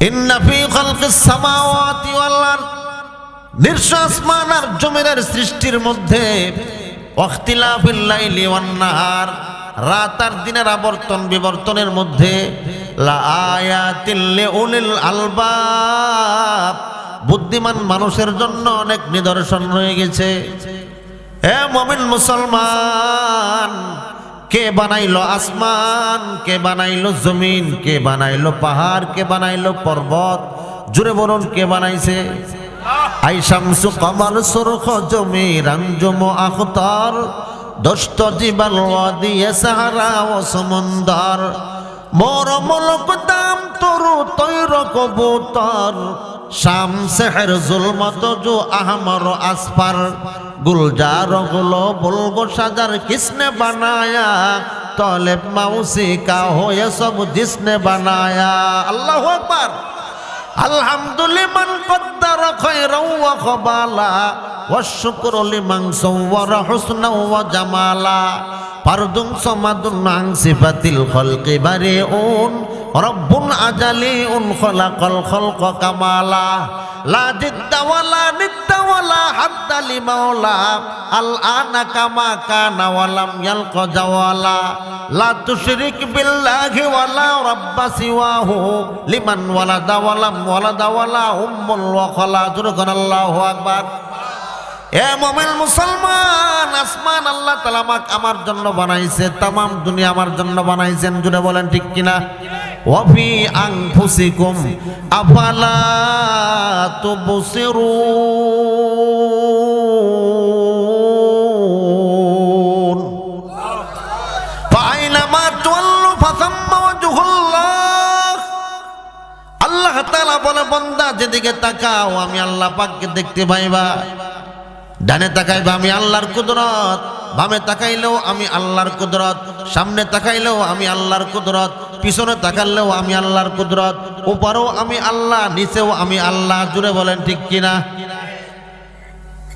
ইন্না ফি খালকিস সামাওয়াতি ওয়াল আরদ, নিশ্চয় আসমান আর জমিনের সৃষ্টির মধ্যে, ওয়াখতিলাফিল লাইলি ওয়ান নাহার, রাত আর দিনের আবর্তন বিবর্তনের মধ্যে, লা আয়াতিল লিউলিল আলবাব, বুদ্ধিমান মানুষের জন্য অনেক নিদর্শন রয়ে গেছে। হে মুমিন মুসলমান, কে বানাইলো আসমান, কে বানাইলো জমিন, কে বানাইলো পাহাড়, কে বানাইলো পর্বত? জুড়ে বলুন, কে বানাইছে? আই শামসু কমর সুরখ জমির আঞ্জুম আখতার, দস্ত জিবাল ওয়াদি সাহারা ও সমুন্দর, মোর মুলক দাম তরু তৈর কবুতর, শাম সেহর জুলমত জো আহমর আসফার, গুলজার গুলো বুলগো সাজার কিসনে বানায়া, তলেব মাউসি কা হোয়ে সব জিসনে বানায়া। আল্লাহু আকবার। আলহামদুলিল্লাহ কদ্দার খায়রাও ওয়া খাবালা, ওয়াশ শুকরু লিমান সাওয়ারা হুসনা ওয়া জামালা, ফারদুন সামাদুন আন সিফাতিল খালকি বারিউন, রব্বুন আজালিউন খালাকাল খালকা কামালা, লা জিদ্দা ওয়ালা নিদ্দা ওয়ালা হাদ্দা লিমাওলা, আল আনা কামা কানা ওয়ালাম ইয়ালকা জাওয়ালা, লা তুশরিক বিল্লাহি ওয়ালা রাব্বা সিওয়াহু, লিমান ওয়ালাদা ওয়ালাম ওয়ালাদা ওয়ালা উম্মুল ওয়া খালা। জুরকান আল্লাহু আকবার। এ মুমিন মুসলমান, আসমান আল্লাহ তাআলা আমার জন্য বানাইছে, তামাম দুনিয়া আমার জন্য বানাইছেন। জুড়ে বলেন ঠিক কিনা? ওয়া ফি আনফুসিকুম আফালা তুবসিরুন, ফাআইনামা তুওয়াল্লু ফাসাম্মা ওয়াজহুল্লাহ। আল্লাহ তাআলা বলে, বান্দা যেদিকে তাকাও আমি আল্লাহ পাককে দেখতে পাইবা। ডানে তাকাইবা আমি আল্লাহর কুদরত, বামে তাকাইলেও আমি আল্লাহর কুদরত, সামনে তাকাইলেও আমি আল্লাহর কুদরত, পিছনে তাকালেও আমি আল্লাহর কুদরত, উপরেও আমি আল্লাহ, নিচেও আমি আল্লাহ। জুড়ে বলেন ঠিক কিনা?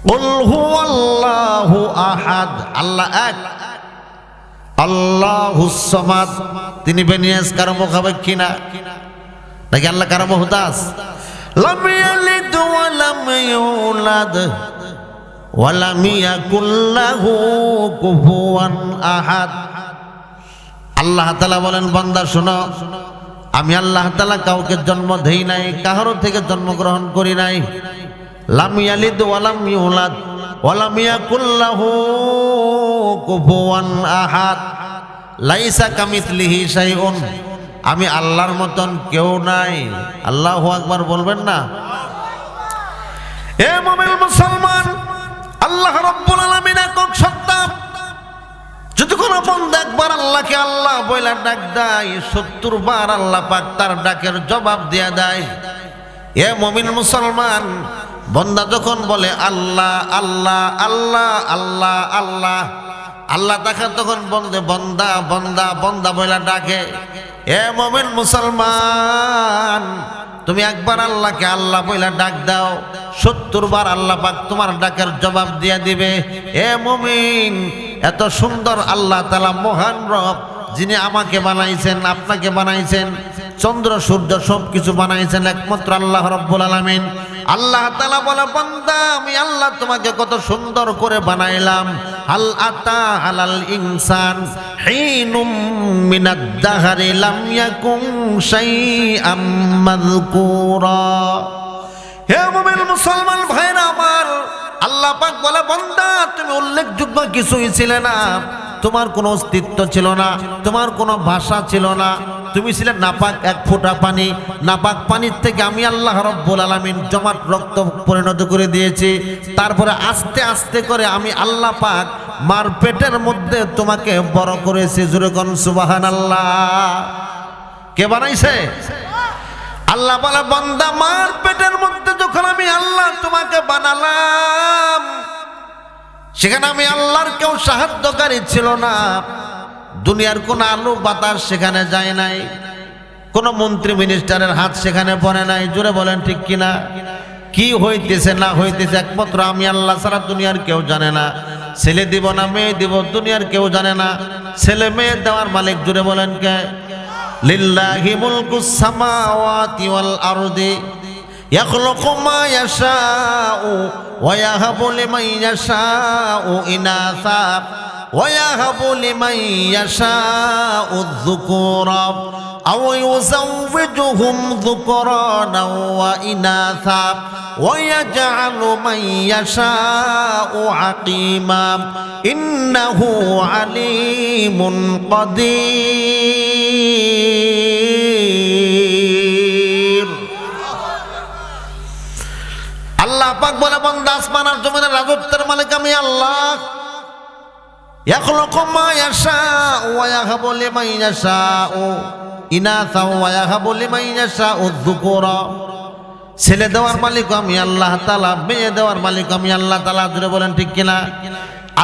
কুল হুয়াল্লাহু আহাদ, আল্লাহ এক, আল্লাহুস সামাদ, তিনি বেনিয়াস, কারো মুখাপেক্ষী না। নাকি আল্লাহ কারো মুহতাজ? লাম ইয়ালিদ ওয়া লাম ইউলাদ ওয়ালাম ইয়াকুল লাহু কুফুয়ান আহাদ। আল্লাহ তাআলা বলেন, বান্দা শোনো, আমি আল্লাহ তাআলা কাউকে জন্ম দেই নাই, কারো থেকে জন্মগ্রহণ করি নাই। লাম ইয়ালিদ ওয়ালাম ইউলাদ ওয়ালাম ইয়াকুল লাহু কুফুয়ান আহাদ, লাইসা কামিথলিহি শাইউন, আমি আল্লাহর মতন কেউ নাই। আল্লাহু আকবার বলবেন না? এ মুমিন মুসলমান, আল্লাহ রাব্বুল আলামিন একক সত্তা। যদি কোনো বান্দা একবার আল্লাহকে আল্লাহ বইলা ডাক দেয়, 70 বার আল্লাহ পাক তার ডাকের জবাব দিয়া দেয়। এ মুমিন মুসলমান, বান্দা যখন বলে আল্লাহ আল্লাহ আল্লাহ আল্লাহ আল্লাহ, আল্লাহ তাকে তখন বলতে বন্দা বন্দা বন্দা বইলা ডাকে। এ মুমিন মুসলমান, তুমি একবার আল্লাহকে আল্লাহ বইলা ডাক দাও, 70 বার আল্লাহ পাক তোমার ডাকের জবাব দিয়ে দিবে। এ মুমিন, এত সুন্দর আল্লাহ তাআলা মহান রব, যিনি আমাকে বানাইছেন, আপনাকে বানাইছেন, চন্দ্র সূর্য সবকিছু বানাইছেন একমাত্র আল্লাহ রাব্বুল আলামিন। আল্লাহ তাআলা বলে, বান্দা আমি আল্লাহ তোমাকে কত সুন্দর করে বানাইলাম। হাল আতা আলাল ইনসান হিনুম মিনাদ দাহরি লাম ইয়াকুন শাইআম মাযকুরা। হে মুমিন মুসলমান ভাইরা আমার, আল্লাহ পাক বলে, বান্দা তুমি উল্লেখযোগ্য কিছুই ছিলে না, তোমার কোনো অস্তিত্ব ছিল না, তোমার কোনো ভাষা ছিল না, তুমি ছিলে নাপাক এক ফোঁটা পানি। নাপাক পানির থেকে আমি আল্লাহ রাব্বুল আলামিন জমাট রক্ত পরিণত করে দিয়েছি। তারপরে আস্তে আস্তে করে আমি আল্লাহ পাক মার পেটের মধ্যে তোমাকে বড় করেছি। জোরে কোন সুবহানাল্লাহ। কে বানাইছে? আল্লাহ বলে, বান্দা মার পেটের মধ্যে যখন আমি আল্লাহ তোমাকে বানালাম, সেখানে আমি আল্লাহর কেউ সাহায্যকারী ছিল না। দুনিয়ার কোন আলো বাতাস সেখানে যায় নাই, কোন মন্ত্রী মিনিস্টারের হাত সেখানে পড়ে নাই। জোরে বলেন ঠিক কিনা? কি হইতেছে না হইতেছে একমাত্র আমি আল্লাহ ছাড়া দুনিয়ার কেউ জানে না। ছেলে দিব না মেয়ে দিব দুনিয়ার কেউ জানে না। ছেলে মেয়ে দেওয়ার মালিক জোরে বলেন কে? লিল্লাহি মুলকুস সামাওয়াতি ওয়াল আরদি ইয়াখলুকু মা ইয়াশাউ ওয়া ইয়াহাবু লিমান ইয়াশাউ ইনাসা ওয়া ইয়াহাবু লিমান ইয়াশাউ আয-যুকুরা আও ইউযাওwijuhum যুকরানা ওয়া ইনাসা ওয়া ইয়াজআলু মান ইয়াশাউ আকিমা ইন্নাহু আলীমুন কাদির। আল্লাহ পাক বলে, বান্দা আসমান আর জমিনের রাজত্বের মালিক আমি আল্লাহ। ইয়াখলুকু মা ইয়াশাউ ওয়া ইয়াহাবু লিমান ইয়াশাউ ইনাসা ওয়া ইয়াহাবু লিমান ইয়াশাউ আয-যুকুরা। ছেলে দেওয়ার মালিক আমি আল্লাহ তাআলা, মেয়ে দেওয়ার মালিক আমি আল্লাহ তাআলা। জোরে বলেন ঠিক কিনা?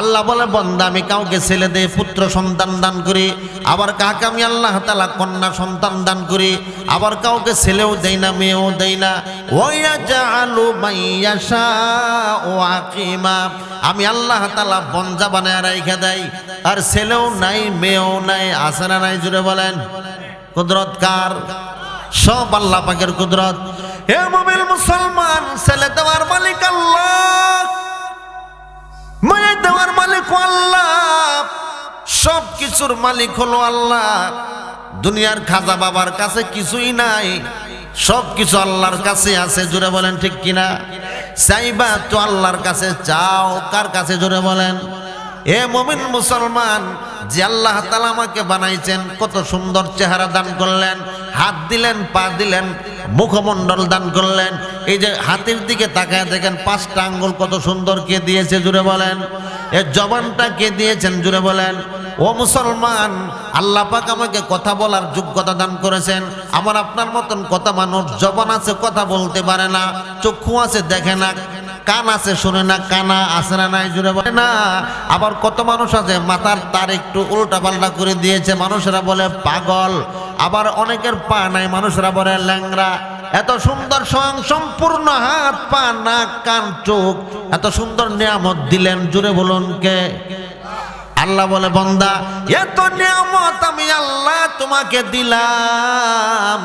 আল্লাহ বলে, বান্দা আমি কাউকে ছেলে দেই, পুত্র সন্তান দান করি, আবার কাউকে আমি আল্লাহ তাআলা কন্যা সন্তান দান করি, আবার কাউকে ছেলেও দেই না, মেয়েও দেই না। ওয়া ইয়াজআলু মান ইয়াশাউ আকিমা, আমি আল্লাহ তাআলা বঞ্জা বানায় রাইখা দেই, আর ছেলেও নাই, মেয়েও নাই। আছে না নাই? জোরে বলেন। কুদরত কার? সব আল্লাহ পাকের কুদরত। হে মুমিন মুসলমান, ছেলে দেওয়ার মালিক আল্লাহ, মেয়ে দেওয়ার মালিক আল্লাহ, সব কিছুর মালিক হলো আল্লাহ। দুনিয়ার খাজা বাবার কাছে কিছুই নাই, সব কিছু আল্লাহর কাছে আছে। জোরে বলেন ঠিক কিনা? চাইবা তো আল্লাহর কাছে চাও। কার কাছে? জোরে বলেন। এ মুমিন মুসলমান, যে আল্লাহ তাআলা আমাকে বানাইছেন, কত সুন্দর চেহারা দান করলেন, হাত দিলেন, পা দিলেন, মুখমণ্ডল দান করলেন। এই যে হাতের দিকে তাকায় দেখেন, 5টা আঙ্গুল কত সুন্দর কে দিয়েছে? জুড়ে বলেন। এ জবানটা কে দিয়েছেন? জুড়ে বলেন। ও মুসলমান, আল্লাহ পাক আমাকে কথা বলার যোগ্যতা দান করেছেন। আমার আপনার মতন কত মানুষ জবান আছে, কথা বলতে পারে না, চক্ষু আছে, দেখে না, কান আছে, শুনে না, কানা আছে না নাই? জুড়ে বলে না। আবার কত মানুষ আছে মাথার তার একটু উল্টা পাল্টা করে দিয়েছে, মানুষেরা বলে পাগল। আবার অনেকের পা নাই, মানুষেরা বলে ল্যাংরা। এত সুন্দর স্বয়ং সম্পূর্ণ হাত, পা, নাক, কান, চোখ, এত সুন্দর নিয়ামত দিলেন। জুড়ে বলুন কে? আল্লাহ বলে, বান্দা এত নিয়ামত আমি আল্লাহ তোমাকে দিলাম।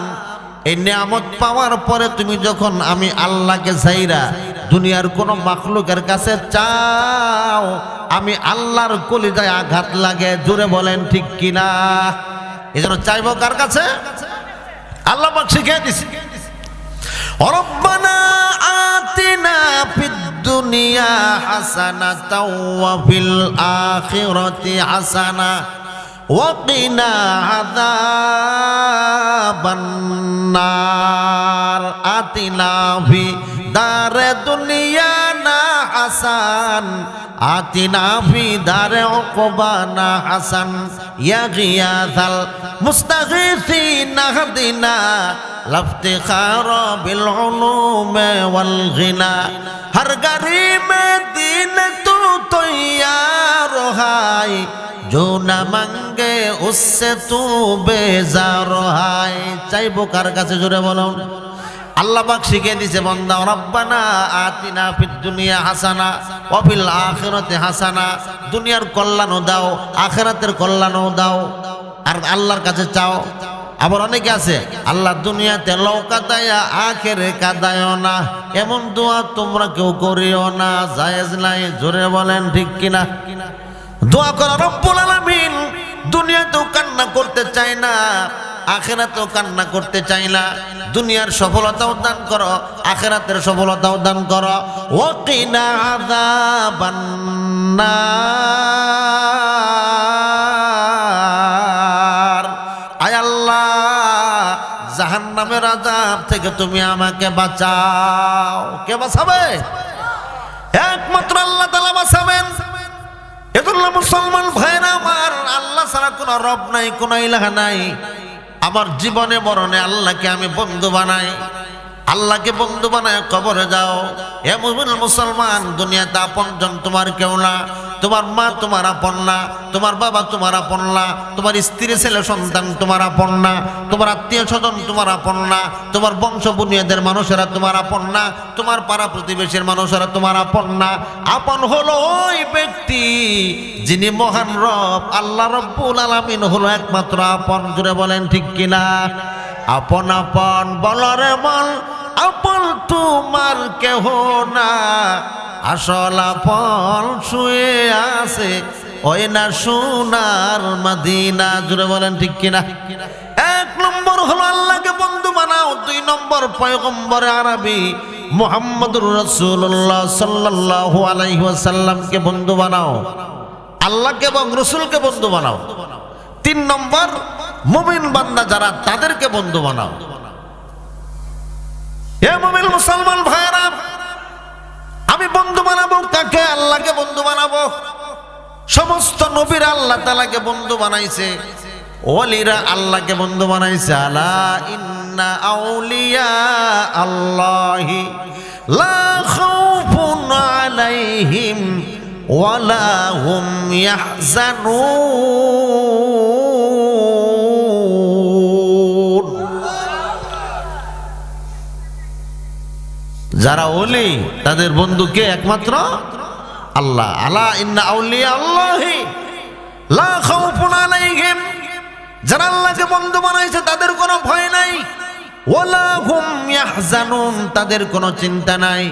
এই নিয়ামত পাওয়ার পরে তুমি যখন আমি আল্লাহকে চাইরা দুনিয়ার কোন মাখলুকের কাছে চাও, আমি আল্লাহর কলিজায় আঘাত লাগে। জোরে বলেন ঠিক কিনা? এজন্য চাইবো কার কাছে? আল্লাহ পাক শিখিয়ে দিছে, রব্বানা আতিনা ফিদ দুনিয়া হাসানাতাও ওয়া ফিল আখিরাতি হাসানা ওয়া কিনা আযাবান নার। আতিনা ফি দারে দুনিয়া না হাসান, আতিনা ফি দারে উকবানা হাসান, ইয়া গিয়াসাল মুস্তাগীসিন হাদিনা লাফতিখারা বিল উলুমে ওয়াল গিনা। হর গরিমে দিন তু তৈয়ার হাই, जो न मांगे उससे तू बेजार है। চাইবো কার কাছে? জোরে বলো। আল্লাহ পাক শিখিয়ে দিয়েছে, বান্দা রব্বানা আতিনা ফিদ দুনিয়া হাসানা ওয়া ফিল আখিরাতি হাসানা। দুনিয়ার কল্যাণও দাও, আখিরাতের কল্যাণও দাও, আর আল্লাহর কাছে চাও। আবার অনেকে আছে, আল্লাহ দুনিয়াতে লৌকা দায়া আখেরে কাদায়ও না, এমন দোয়া তোমরা কেউ করিও না, জায়েজ নাই। জোরে বলেন ঠিক কিনা? দোয়া করা রব্বুল আলামিন দুনিয়াতেও কান্না করতে চায় না, আখিরাতেও কান্না করতে চায় না। দুনিয়ার সফলতাও দান করো, আখিরাতের সফলতাও দান করো। ওয়া কিনা আযাবান নার। আয় আল্লাহ, জাহান্নামের আযাব থেকে তুমি আমাকে বাঁচাও। কে বাঁচাবে? একমাত্র আল্লাহ তাআলা বাঁচাবেন। এজন্য মুসলমান ভাইরা আমার, আল্লাহ ছাড়া কোনো রব নাই, কোনো ইলাহা নাই। আমার জীবনে মরণে আল্লাহকে আমি বন্ধু বানাই, আল্লাহকে বন্ধু বানায় কবরে যাও। এ মুমিন মুসলমান, দুনিয়াতে আপনজন তোমার কেউ না, তোমার মা তোমার আপন না, তোমার বাবা তোমার আপন না, তোমার স্ত্রী ছেলে সন্তান তোমার আপন না, তোমার আত্মীয় স্বজন তোমার আপন না, তোমার বংশ বুনিয়াদের মানুষেরা তোমার আপন না, তোমার পাড়া প্রতিবেশীর মানুষেরা তোমার আপন না। আপন হলো ওই ব্যক্তি যিনি মহান রব আল্লাহ রব্বুল আলামিন হলো একমাত্র আপন। জুড়ে বলেন ঠিক কিনা? আপন আপন বলরে বল, আপন তোমার কেহ না, আসল আপন শুয়ে আছে ওই না সোনার মদিনা। জুড়ে বলেন ঠিক কিনা? এক নম্বর হলো আল্লাহকে বন্ধু বানাও, দুই নম্বর পয়গম্বর আরবি মুহাম্মদুর রাসূলুল্লাহ সাল্লাল্লাহু আলাইহি ওয়াসাল্লামকে বন্ধু বানাও, আল্লাহকে এবং রাসূলকে বন্ধু বানাও। তিন নম্বর মুমিন বান্দা যারা তাদেরকে বন্ধু বানাও। এ মুমিন মুসলমান ভাইরা, আমি বন্ধু বানাবো কাকে? আল্লাহকে বন্ধু বানাবো। সমস্ত নবীরা আল্লাহ তাআলাকে বন্ধু বানাইছে, ওলিরা আল্লাহকে বন্ধু বানাইছে। আলা ইন্না আউলিয়া আল্লাহি লা খাউফুন আলাইহিম ওয়ালা হুম ইয়াহজানুন। যারা ওলি তাদের বন্ধু কে? একমাত্র আল্লাহ। আলা ইন্না আউলিয়া আল্লাহি লা খাউফুন আলাইহিম, যারা আল্লাহকে বন্ধু বানাইছে তাদের কোনো ভয় নাই, ওয়ালা হুম ইয়াহজানুন, তাদের কোনো চিন্তা নাই,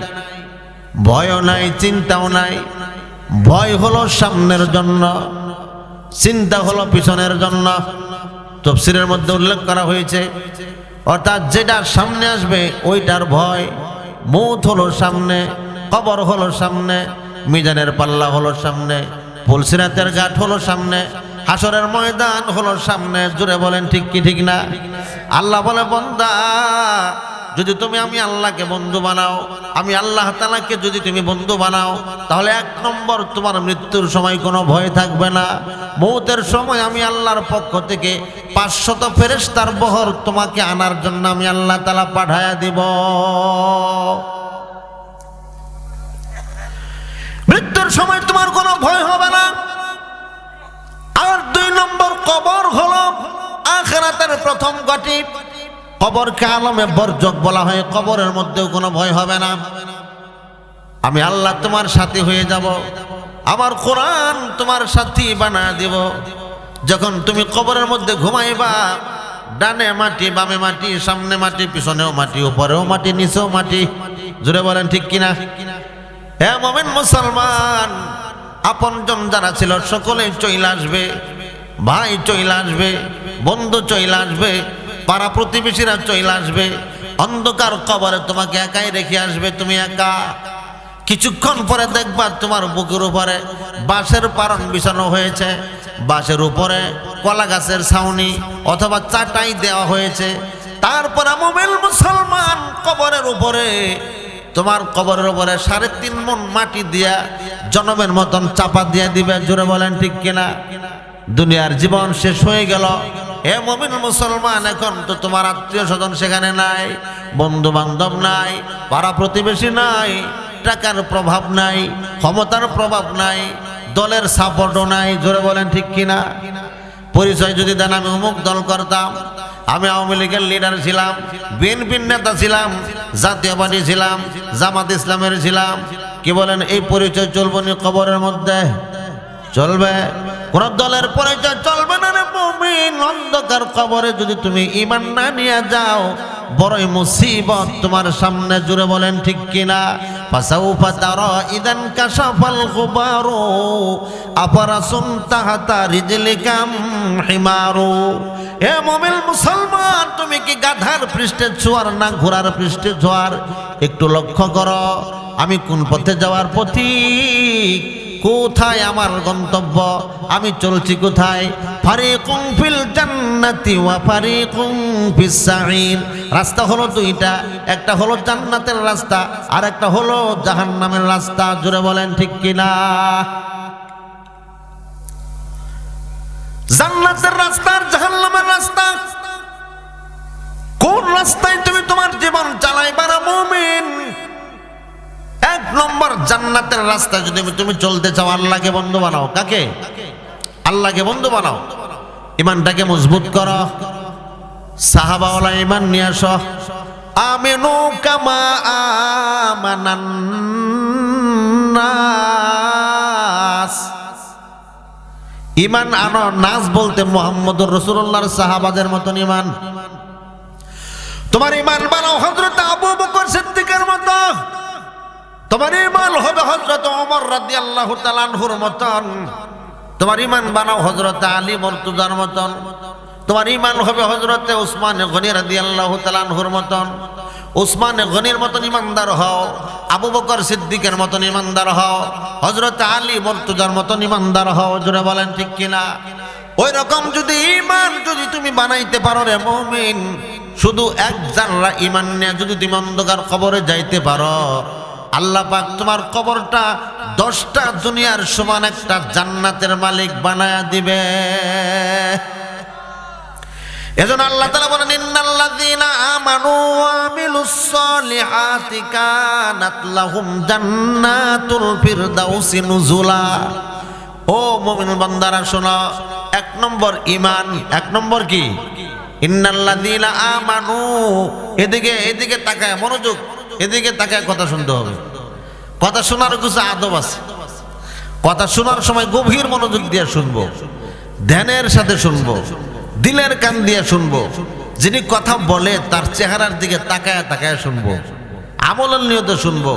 ভয়ও নাই, চিন্তাও নাই। ভয় হলো সামনের জন্য, চিন্তা হলো পিছনের জন্য। তাফসীরের মধ্যে উল্লেখ করা হয়েছে, অর্থাৎ যেটা সামনে আসবে ওইটার ভয়। মৌত হলো সামনে, কবর হলো সামনে, মিজানের পাল্লা হলো সামনে, পুলসিরাতের ঘাট হলো সামনে, হাসরের ময়দান হলো সামনে। জুড়ে বলেন ঠিক কি ঠিক না? আল্লাহ বলে, বান্দা যদি তুমি আমি আল্লাহকে বন্ধু বানাও, আমি আল্লাহ তাআলাকে যদি তুমি বন্ধু বানাও, তাহলে এক নম্বর তোমার মৃত্যুর সময় কোনো ভয় থাকবে না। মৌতের সময় আমি আল্লাহর পক্ষ থেকে 500 ফেরেশতার বহর তোমাকে আনার জন্য আমি আল্লাহ তাআলা পাঠায়া দিব। মৃত্যুর সময় তোমার কোনো ভয় হবে না। আর দুই নম্বর, কবর হলো আখিরাতের প্রথম ঘাঁটি। কবরকে আলমে বরজক বলা হয়, কবরের মধ্যেও কোনো ভয় হবে না। আমি আল্লাহ তোমার সাথী হয়ে যাব, আমার কোরআন তোমার সাথী বানায় দিব। যখন তুমি কবরের মধ্যে ঘুমাইবা, ডানে মাটি, বামে মাটি, সামনে মাটি, পিছনেও মাটি, উপরেও মাটি, নিচেও মাটি। জুড়ে বলেন ঠিক কিনা? হে মুমিন মুসলমান, আপনজন যারা ছিল সকলেই চলে আসবে, ভাই চলে আসবে, বন্ধু চলে আসবে, পাড়া প্রতিবেশীরা চলে আসবে। অন্ধকার কবরে তোমাকে একাই রেখে আসবে, তুমি একা। কিছুক্ষণ পরে দেখবা তোমার বুকের উপরে বাঁশের পারণ বিছানো হয়েছে, বাঁশের উপরে কলা গাছের ছাউনি অথবা চাটাই দেওয়া হয়েছে। তারপরে মুমিন মুসলমান কবরের উপরে, তোমার কবরের উপরে 3.5 মণ মাটি দিয়া জনমের মতন চাপা দিয়া দিবে। জোরে বলেন ঠিক কিনা? দুনিয়ার জীবন শেষ হয়ে গেল। হে মুমিন মুসলমান, এখন তো তোমার আত্মীয় স্বজন সেখানে নাই, বন্ধু বান্ধব নাই, পাড়া প্রতিবেশী নাই, টাকার প্রভাব নাই, ক্ষমতার প্রভাব নাই, দলের সাপোর্টও নাই। জোরে বলেন ঠিক কিনা? পরিচয় যদি দেন আমি অমুক দল করতাম, আমি আওয়ামী লীগের লিডার ছিলাম, বিএনপির নেতা ছিলাম, জাতীয় পার্টি ছিলাম, জামাত ইসলামের ছিলাম, কি বলেন এই পরিচয় চলবে না? কবরের মধ্যে চলবে? কোন দলের পরিচয় চলবে না রে মুমিন। অন্ধকার কবরে যদি তুমি ঈমান না নিয়ে যাও, বড়ই মুসিবত তোমার সামনে। জুড়ে বলেন ঠিক কিনা? ফাসাউফা তারা ইদান কাশাফাল গুবারু আফারাসুন তাহাতা রিজলিকাম হিমারু। হে মুমিন মুসলমান, তুমি কি গাধার পৃষ্ঠে ছোঁয়ার না ঘোড়ার পৃষ্ঠে ছোঁয়ার? একটু লক্ষ্য করো, আমি কোন পথে যাওয়ার পথিক, কোথায় আমার গন্তব্য, আমি চলছি কোথায়? ফারিকুম ফিল জান্নাতি ওয়া ফারিকুম ফিস সাঈর। রাস্তা হলো দুইটা, একটা হলো জান্নাতের রাস্তা আর একটা হলো জাহান্নামের রাস্তা। জোরে বলেন ঠিক কিনা? জান্নাতের রাস্তা আর জাহান্নামের রাস্তা, কোন রাস্তায় তুমি তোমার জীবন চালাইবা রে মুমিন? এক নম্বর জান্নাতের জান্নাতের রাস্তায় যদি তুমি চলতে চাও, আল্লাহকে বন্ধু বানাও। কাকে? আল্লাহকে বন্ধু বানাও। ইমানটাকে মজবুত করো, সাহাবাওয়ালা ইমান নিয়ে আসো। আমিনু কামা আমানান নাস। ইমান আনো। নাস বলতে মুহাম্মদুর রাসূলুল্লাহর সাহাবাদের মতন ইমান। তোমার ইমান বানাও হযরত আবু বকর সিদ্দিকের মতো। তোমার ইমান হবে হযরত ওমর রাদিয়াল্লাহু তাআলা আনহুর মতন। তোমার ইমান বানাও হযরত আলী মুর্তজার মতন। তোমার ইমান হবে হযরত উসমান গনি রাদিয়াল্লাহু তাআলা আনহুর মতন। উসমান গনির মতন ইমানদার হও, আবু বকর সিদ্দিকের মতন ইমানদার হও, হযরত আলী মুর্তজার মতন ইমানদার হও। জোরে বলেন ঠিক কিনা? ওই রকম যদি ইমান যদি তুমি বানাইতে পারো রে মুমিন, শুধু এক জাররা ইমান নিয়ে যদি তুমি অন্ধকার কবরে যাইতে পারো, আল্লাহ পাক তোমার কবরটা 10টা দুনিয়ার সমান একটা জান্নাতের মালিক বানায়া দিবে। এজন্য আল্লাহ তাআলা বলেন, ইন্নাল্লাযীনা আমানু ওয়া আমিলুস সলিহাতি কানাত লাহুম জান্নাতুল ফিরদাউসি নুজুলা। ও মুমিন বান্দারা শোনো, 1 নম্বর ঈমান। 1 নম্বর কি? ইন্নাল্লাযীনা আমানু। এদিকে তাকায়, মনোযোগ, এদিকে তাকায় কথা শুনতে হবে। কথা শোনার কিছু আদব আছে। কথা শোনার সময় গভীর মনোযোগ দিয়ে শুনবো, ধ্যানের সাথে শুনবো, দিলের কান দিয়ে শুনবো। যিনি কথা বলে তার চেহারার দিকে তাকায় তাকায় শুনবো, আমলের নিয়তে শুনবো,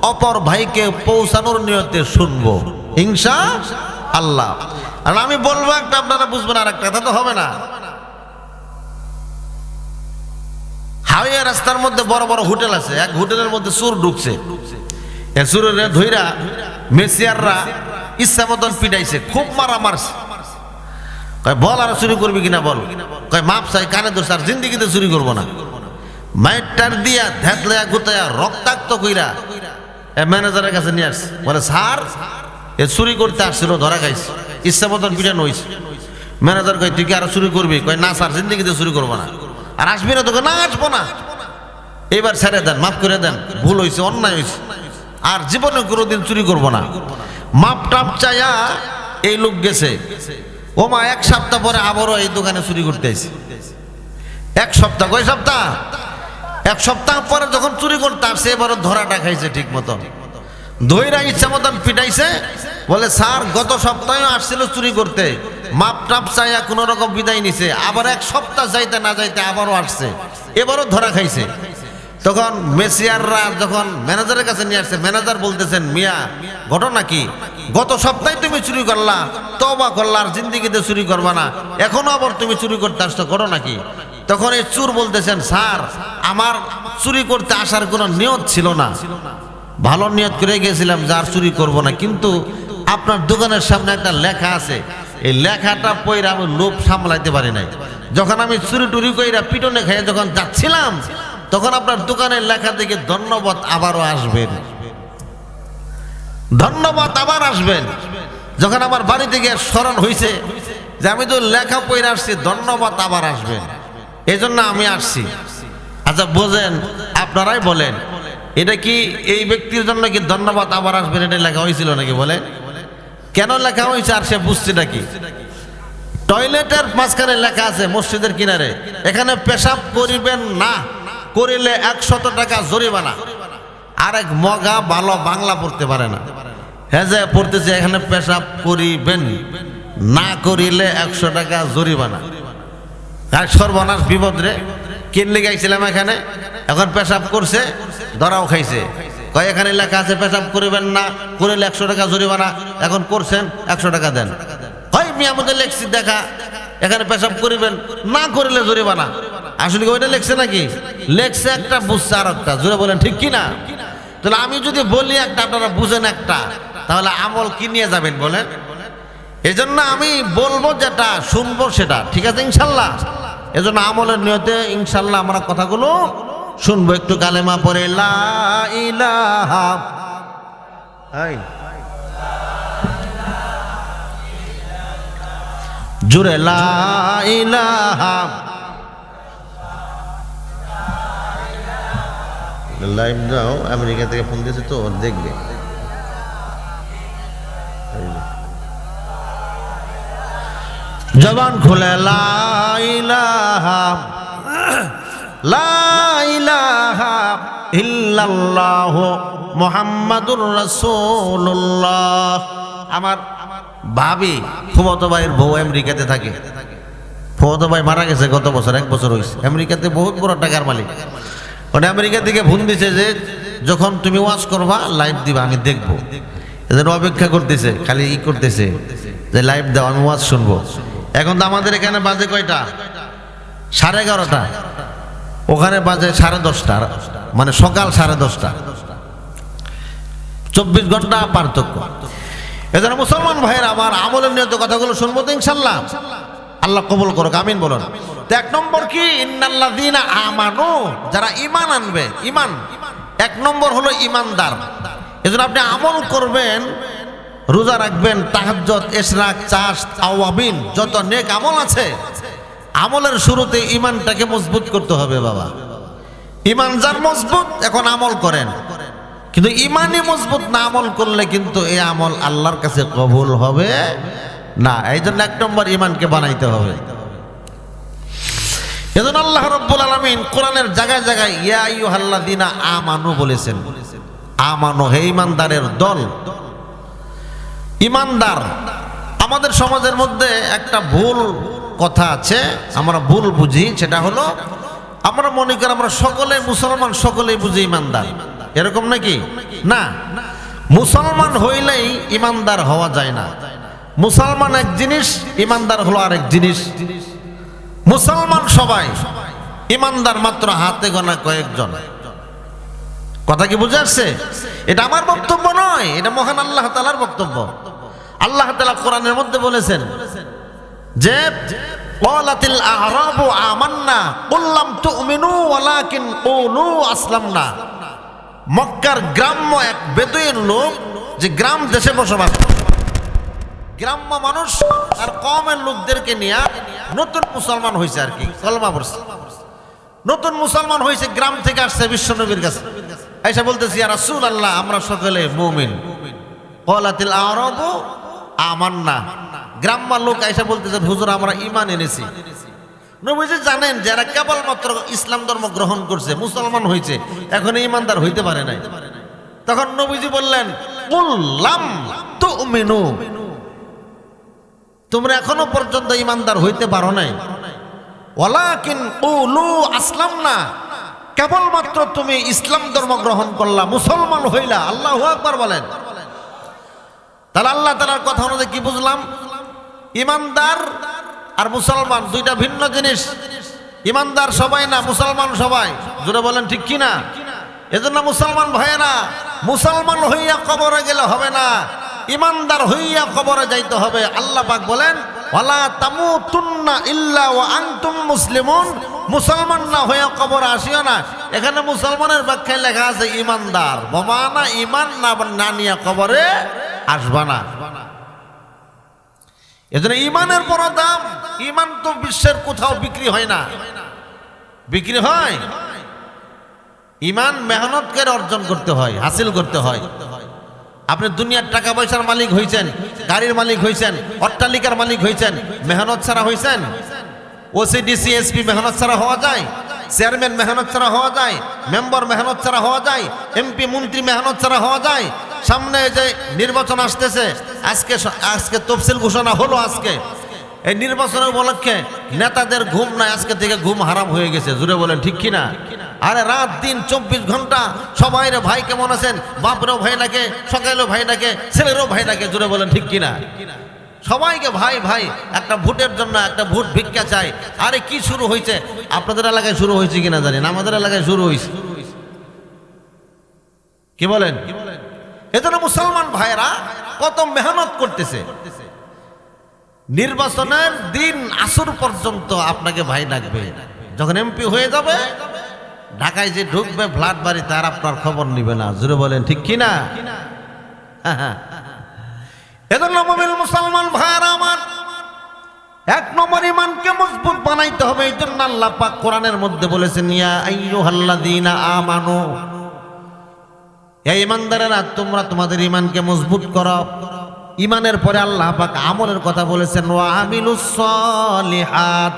অপর ভাইকে পৌঁছানোর নিয়তে শুনবো ইনশাআল্লাহ। আর আমি বলবো একটা, আপনারা বুঝবেন আর একটা, তো হবে না। হাওয়া রাস্তার মধ্যে বড় বড় হোটেল আছে। এক হোটেলের মধ্যে চোর ঢুকছে। চোরের ধইরা মেসিয়াররা ইচ্ছা মতন পিটাইছে, খুব মারা মারছে। কয় বল আর চুরি করবি কিনা বল। কয় মাপ চাই, কানে দোষ, আর জিন্দিগিতে চুরি করবো না। মাইটার দিয়া ধ্যাতলায়া গুতায়া রক্তাক্ত কইরা ম্যানেজারের কাছে নিয়ে আসছে। বলে স্যার, এ চুরি করতে আসছিল, ধরা খাইছে, ইচ্ছা মতন পিটানো হয়েছে। ম্যানেজার কয় তুই কি আরো চুরি করবি? কয় না স্যার, জিন্দিগিতে চুরি করবো না। আর আসবি না? তোকে না আসবো না। এবার ছেড়ে দেন, মাফ করে দেন, ভুল হয়েছে, অন্যায় হয়েছে, আর জীবনে কোনোদিন চুরি করবো না। মাপ টাপ চাইয়া এই লোক গেছে। ও মা, 1 সপ্তাহ পরে আবারও এই দোকানে চুরি করতে আসছে। 1 সপ্তাহ, কয় সপ্তাহ? 1 সপ্তাহ পরে যখন চুরি করতে আসছে, এবারও ধরাটা খাইছে ঠিক মতন। ধইরা ইচ্ছা মতন পিটাইছে। বলে স্যার, গত সপ্তাহে আসছিল চুরি করতে, মাপ টাপ চাইয়া কোন রকম বিদায় নিছে, আবার 1 সপ্তাহ যাইতে না যাইতে আবারও আসছে, এবারও ধরা খাইছে। তখন মেসিয়াররা যখন ম্যানেজারের কাছে নিয়ে আসছে, ম্যানেজার বলতেছেন, মিয়া ঘটনা কি? গত সপ্তাহে তুমি চুরি করলা, তওবা করলা, আর জিন্দিগিতে চুরি করবা না, এখনো আবার তুমি চুরি করতে আসছো, ঘটনা কি? তখন এই চোর বলতেছেন, স্যার আমার চুরি করতে আসার কোনো নিয়ত ছিল না, ভালো নিয়ত করে গেছিলাম যে আর চুরি করবো না, কিন্তু আপনার দোকানের সামনে একটা লেখা আছে, এই লেখাটা পড়ে আমি লোভ সামলাইতে পারি নাই। যখন আমি চুরি টুরি কইরা পিটনে খাইয়ে যখন যাচ্ছিলাম, তখন আপনার দোকানের লেখা থেকে ধন্যবাদ আবারও আসবেন, ধন্যবাদ আবার আসবেন। যখন আমার বাড়ি থেকে স্মরণ হয়েছে যে আমি তো লেখা পড়ে আসছি, ধন্যবাদ আবার আসবেন, এই জন্য আমি আসছি। আচ্ছা বোঝেন, আপনারাই বলেন, এটা কি এই ব্যক্তির জন্য কি ধন্যবাদ আবার আসবেন এটা লেখা হয়েছিল নাকি? বলে কেন লেখা হয়েছে আর সে বুঝছে নাকি? টয়লেটের মাঝখানে লেখা আছে মসজিদের কিনারে, এখানে পেশাব করিবেন না, করিলে 100 টাকা জরিমানা। আরেক মগা ভালো বাংলা পড়তে পারে না, হ্যাঁ যে পড়তেছে এখানে পেশাব করিবেন না, করিলে 100 টাকা জরিমানা। আর সর্বনাশ, বিপদ রে। কিনলে গাইছিলাম এখানে, এখন পেশাব করছে, ধরাও খাইছে। কয় এখানে লেখা আছে পেশাব করিবেন না, করিলে 100 টাকা জরিমানা, এখন করছেন 100 টাকা দেন। হয় মিয়া মধ্যে লেখছি দেখা, এখানে পেশাব করিবেন না, করিলে জরিমানা। আসলে ওইটা লেখছে নাকি? লেখছে একটা, বুঝছে আর একটা। জোরে বলেন ঠিক কিনা? তাহলে আমি যদি বলি একটা, আপনারা বুঝেন একটা, তাহলে আমল কি নিয়ে যাবেন বলেন? এই জন্য আমি বলবো যেটা, শুনবো সেটা, ঠিক আছে ইনশাল্লাহ। এজন্য আমলের নিয়তে ইনশাল্লাহ আমরা কথাগুলো শুনবো। একটু কালেমা পড়ে লা ইলাহা, জুড়ে লা ইলাহা। লাইভ যাও, আমেরিকা থেকে ফোন দিয়েছে তো, দেখবে জবান খুলে লা ইলাহা ইল্লাল্লাহু মুহাম্মাদুর রাসূলুল্লাহ। আমার ভাবি ফুফাতো ভাইয়ের বউ আমেরিকাতে থাকে। ফুফাতো ভাই মারা গেছে গত বছর, 1 বছর হয়েছে। আমেরিকাতে বহুত বড় টাকার মালিক। ওটা আমেরিকা থেকে ফোন দিছে যে যখন তুমি ওয়াজ করবা লাইভ দিবা, আমি দেখবো। এদের অপেক্ষা করতেছে, খালি করতেছে যে লাইভ দাও, আমি ওয়াজ শুনবো। এখন তো আমাদের এখানে বাজে কয়টা? 11:30। ওখানে বাজে 10:30, মানে সকাল 10:30। 24 ঘন্টা পার্থক্য। এজন্য মুসলমান ভাইয়ের আমার আমলের নিয়ত কথাগুলো শুনবো তো ইনশাল্লাহ। আল্লাহ কবুল করুক, আমিন বলুন। তো 1 নম্বর কি? ইন্নাল্লাযীনা আমানু, যারা ঈমান আনবে। ঈমান 1 নম্বর হলো ঈমানদার। এজন্য আপনি আমল করবেন, রোজা রাখবেন, তাহাজ্জুদ, ইশরাক, চাষ, আওয়াবিন, যত নেক আমল আছে, আমলের শুরুতে ঈমানটাকে মজবুত করতে হবে বাবা। ঈমান যার মজবুত, এখন আমল করেন। কিন্তু ঈমানই মজবুত না আমল করলে কিন্তু এই আমল আল্লাহর কাছে কবুল হবে না। এই জন্য 1 নম্বর ঈমানকে বানাইতে হবে। এজন্য আল্লাহ রাব্বুল আলামিন কোরআনের জায়গায় জায়গায় ইয়া আইয়ুহাল্লাযীনা আমানু বলেছেন। আমানু, হে ঈমানদারের দল। ঈমানদার, আমাদের সমাজের মধ্যে একটা ভুল কথা আছে, আমরা ভুল বুঝি। সেটা হলো আমরা মনে করি আমরা সকলে মুসলমান, সকলেই বুঝি ঈমানদার। এরকম নাকি? না, মুসলমান হইলেই ঈমানদার হওয়া যায় না। মুসলমান এক জিনিস, ঈমানদার হলো আরেক জিনিস। মুসলমান সবাই, ঈমানদার মাত্র হাতে গোনা কয়েকজন। কথা কি বুঝে আসছে? এটা আমার বক্তব্য নয়, এটা মহান আল্লাহ তাআলার বক্তব্য। আল্লাহ তাআলা কোরআনের মধ্যে বলেছেন যে ক্বালাতিল আ'রাবু আমান্না কুল লাম তু'মিনু ওয়ালাকিন কুলু আসলামনা। মক্কার গ্রাম্য এক বেদুইন লোক, যে গ্রাম দেশে বসবাস, গ্রাম্য মানুষ আর কওমের লোকদেরকে নিয়ে নতুন মুসলমান হয়েছে আর কি, কলমা পড়ছে, নতুন মুসলমান হয়েছে, গ্রাম থেকে আসছে বিশ্বনবীর কাছে। আয়েশা বলতেছি, ইয়া রাসূলুল্লাহ, আমরা সকলে মুমিন। ক্বালাতিল আ'রাবু আমান্না। গ্রাম্য লোক আয়েশা বলতেছেন, হুজুর আমরা ঈমান এনেছি। নবীজি জানেন যারা কেবলমাত্র ইসলাম ধর্ম গ্রহণ করছে, মুসলমান হয়েছে, এখন ঈমানদার হইতে পারে নাই। তখন নবীজি বললেন, কুল লাম তুমিনু, তোমরা এখনো পর্যন্ত ঈমানদার হইতে পারো নাই। ওয়ালাকিন কুলু আসলামনা, কেবলমাত্র তুমি ইসলাম ধর্ম গ্রহণ করলা, মুসলমান হইলা। আল্লাহু আকবার বলেন। তাহলে আল্লাহ তাআলার কথা অনুযায়ী কি বুঝলাম? ঈমানদার আর মুসলমান দুইটা ভিন্ন জিনিস। ঈমানদার সবাই না, মুসলমান সবাই। জোরে বলেন ঠিক কি না? এজন্য মুসলমান ভাইয়েরা, মুসলমান হইয়া কবরে গেলে হবে না, ঈমানদার হইয়া কবরে যাইতে হবে। আল্লাহ পাক বলেন, ওয়ালা তামুতুন্না ইল্লা ওয়া আনতুম মুসলিমুন, মুসলমান না হইয়া কবরে আসিও না। এখানে মুসলমানের ব্যাখ্যায় লেখা আছে ঈমানদার, বমানা ঈমান না নিয়ে কবরে আসবা না। এজন্য ঈমানের বড় দাম। ঈমান তো বিশ্বের কোথাও বিক্রি হয় না। বিক্রি হয়? ঈমান মেহনত করে অর্জন করতে হয়, হাসিল করতে হয়। আপনি দুনিয়ার টাকা পয়সার মালিক হয়েছেন, গাড়ির মালিক হয়েছেন, অট্টালিকার মালিক হয়েছেন, মেহনত ছাড়া হয়েছেন? ওসিডিসি এসপি মেহনত ছাড়া হওয়া যায়? চেয়ারম্যান মেহনত ছাড়া হওয়া যায়? মেম্বার মেহনত ছাড়া হওয়া যায়? এমপি মন্ত্রী মেহনত ছাড়া হওয়া যায়? সামনে যে নির্বাচন আসতেছে, আজকে তফসিল ঘোষণা হলো। আজকে এই নির্বাচনের উপলক্ষে নেতাদের ঘুম নাই, আজকে থেকে ঘুম হারাম হয়ে গেছে। জুড়ে বলেন ঠিক কিনা? আরে রাত দিন 24 ঘন্টা সবাই রে ভাই কেমন আছেন, বাপরেও ভাই ডাকে, সকালেও ভাই ডাকে, ছেলেরও ভাই ডাকে। জুড়ে বলেন ঠিক কিনা? সবাইকে ভাই ভাই, একটা ভোটের জন্য একটা ভোট ভিক্ষা চাই। আরে কি শুরু হয়েছে? আপনাদের এলাকায় শুরু হয়েছে কিনা জানি না, আমাদের এলাকায় শুরু হয়েছে। কি বলেন? এজন্য মুসলমান ভাইরা কত মেহনত করতেছে। নির্বাচনের দিন আসর পর্যন্ত আপনাকে ভাই ডাকবে। যখন এমপি হয়ে যাবে, ঢাকায় যে ঢুকবে ফ্ল্যাট বাড়ি, তার আপনার খবর নিবে না। জোরে বলেন ঠিক কিনা? এজন্য মুমিন মুসলমান ভাইরা আমার, 1 নম্বর ঈমানকে মজবুত বানাইতে হবে। এই জন্য আল্লাহ পাক কোরআনের মধ্যে বলেছেন, ইয়া আইয়ুহাল্লাযীনা আমানু, হে ঈমানদারেরা তোমরা তোমাদের ঈমানকে মজবুত করো। ইমানের পরে আল্লাহ পাক আমলের কথা বলেছেন, ওয়া আমিলুস সলিহাত,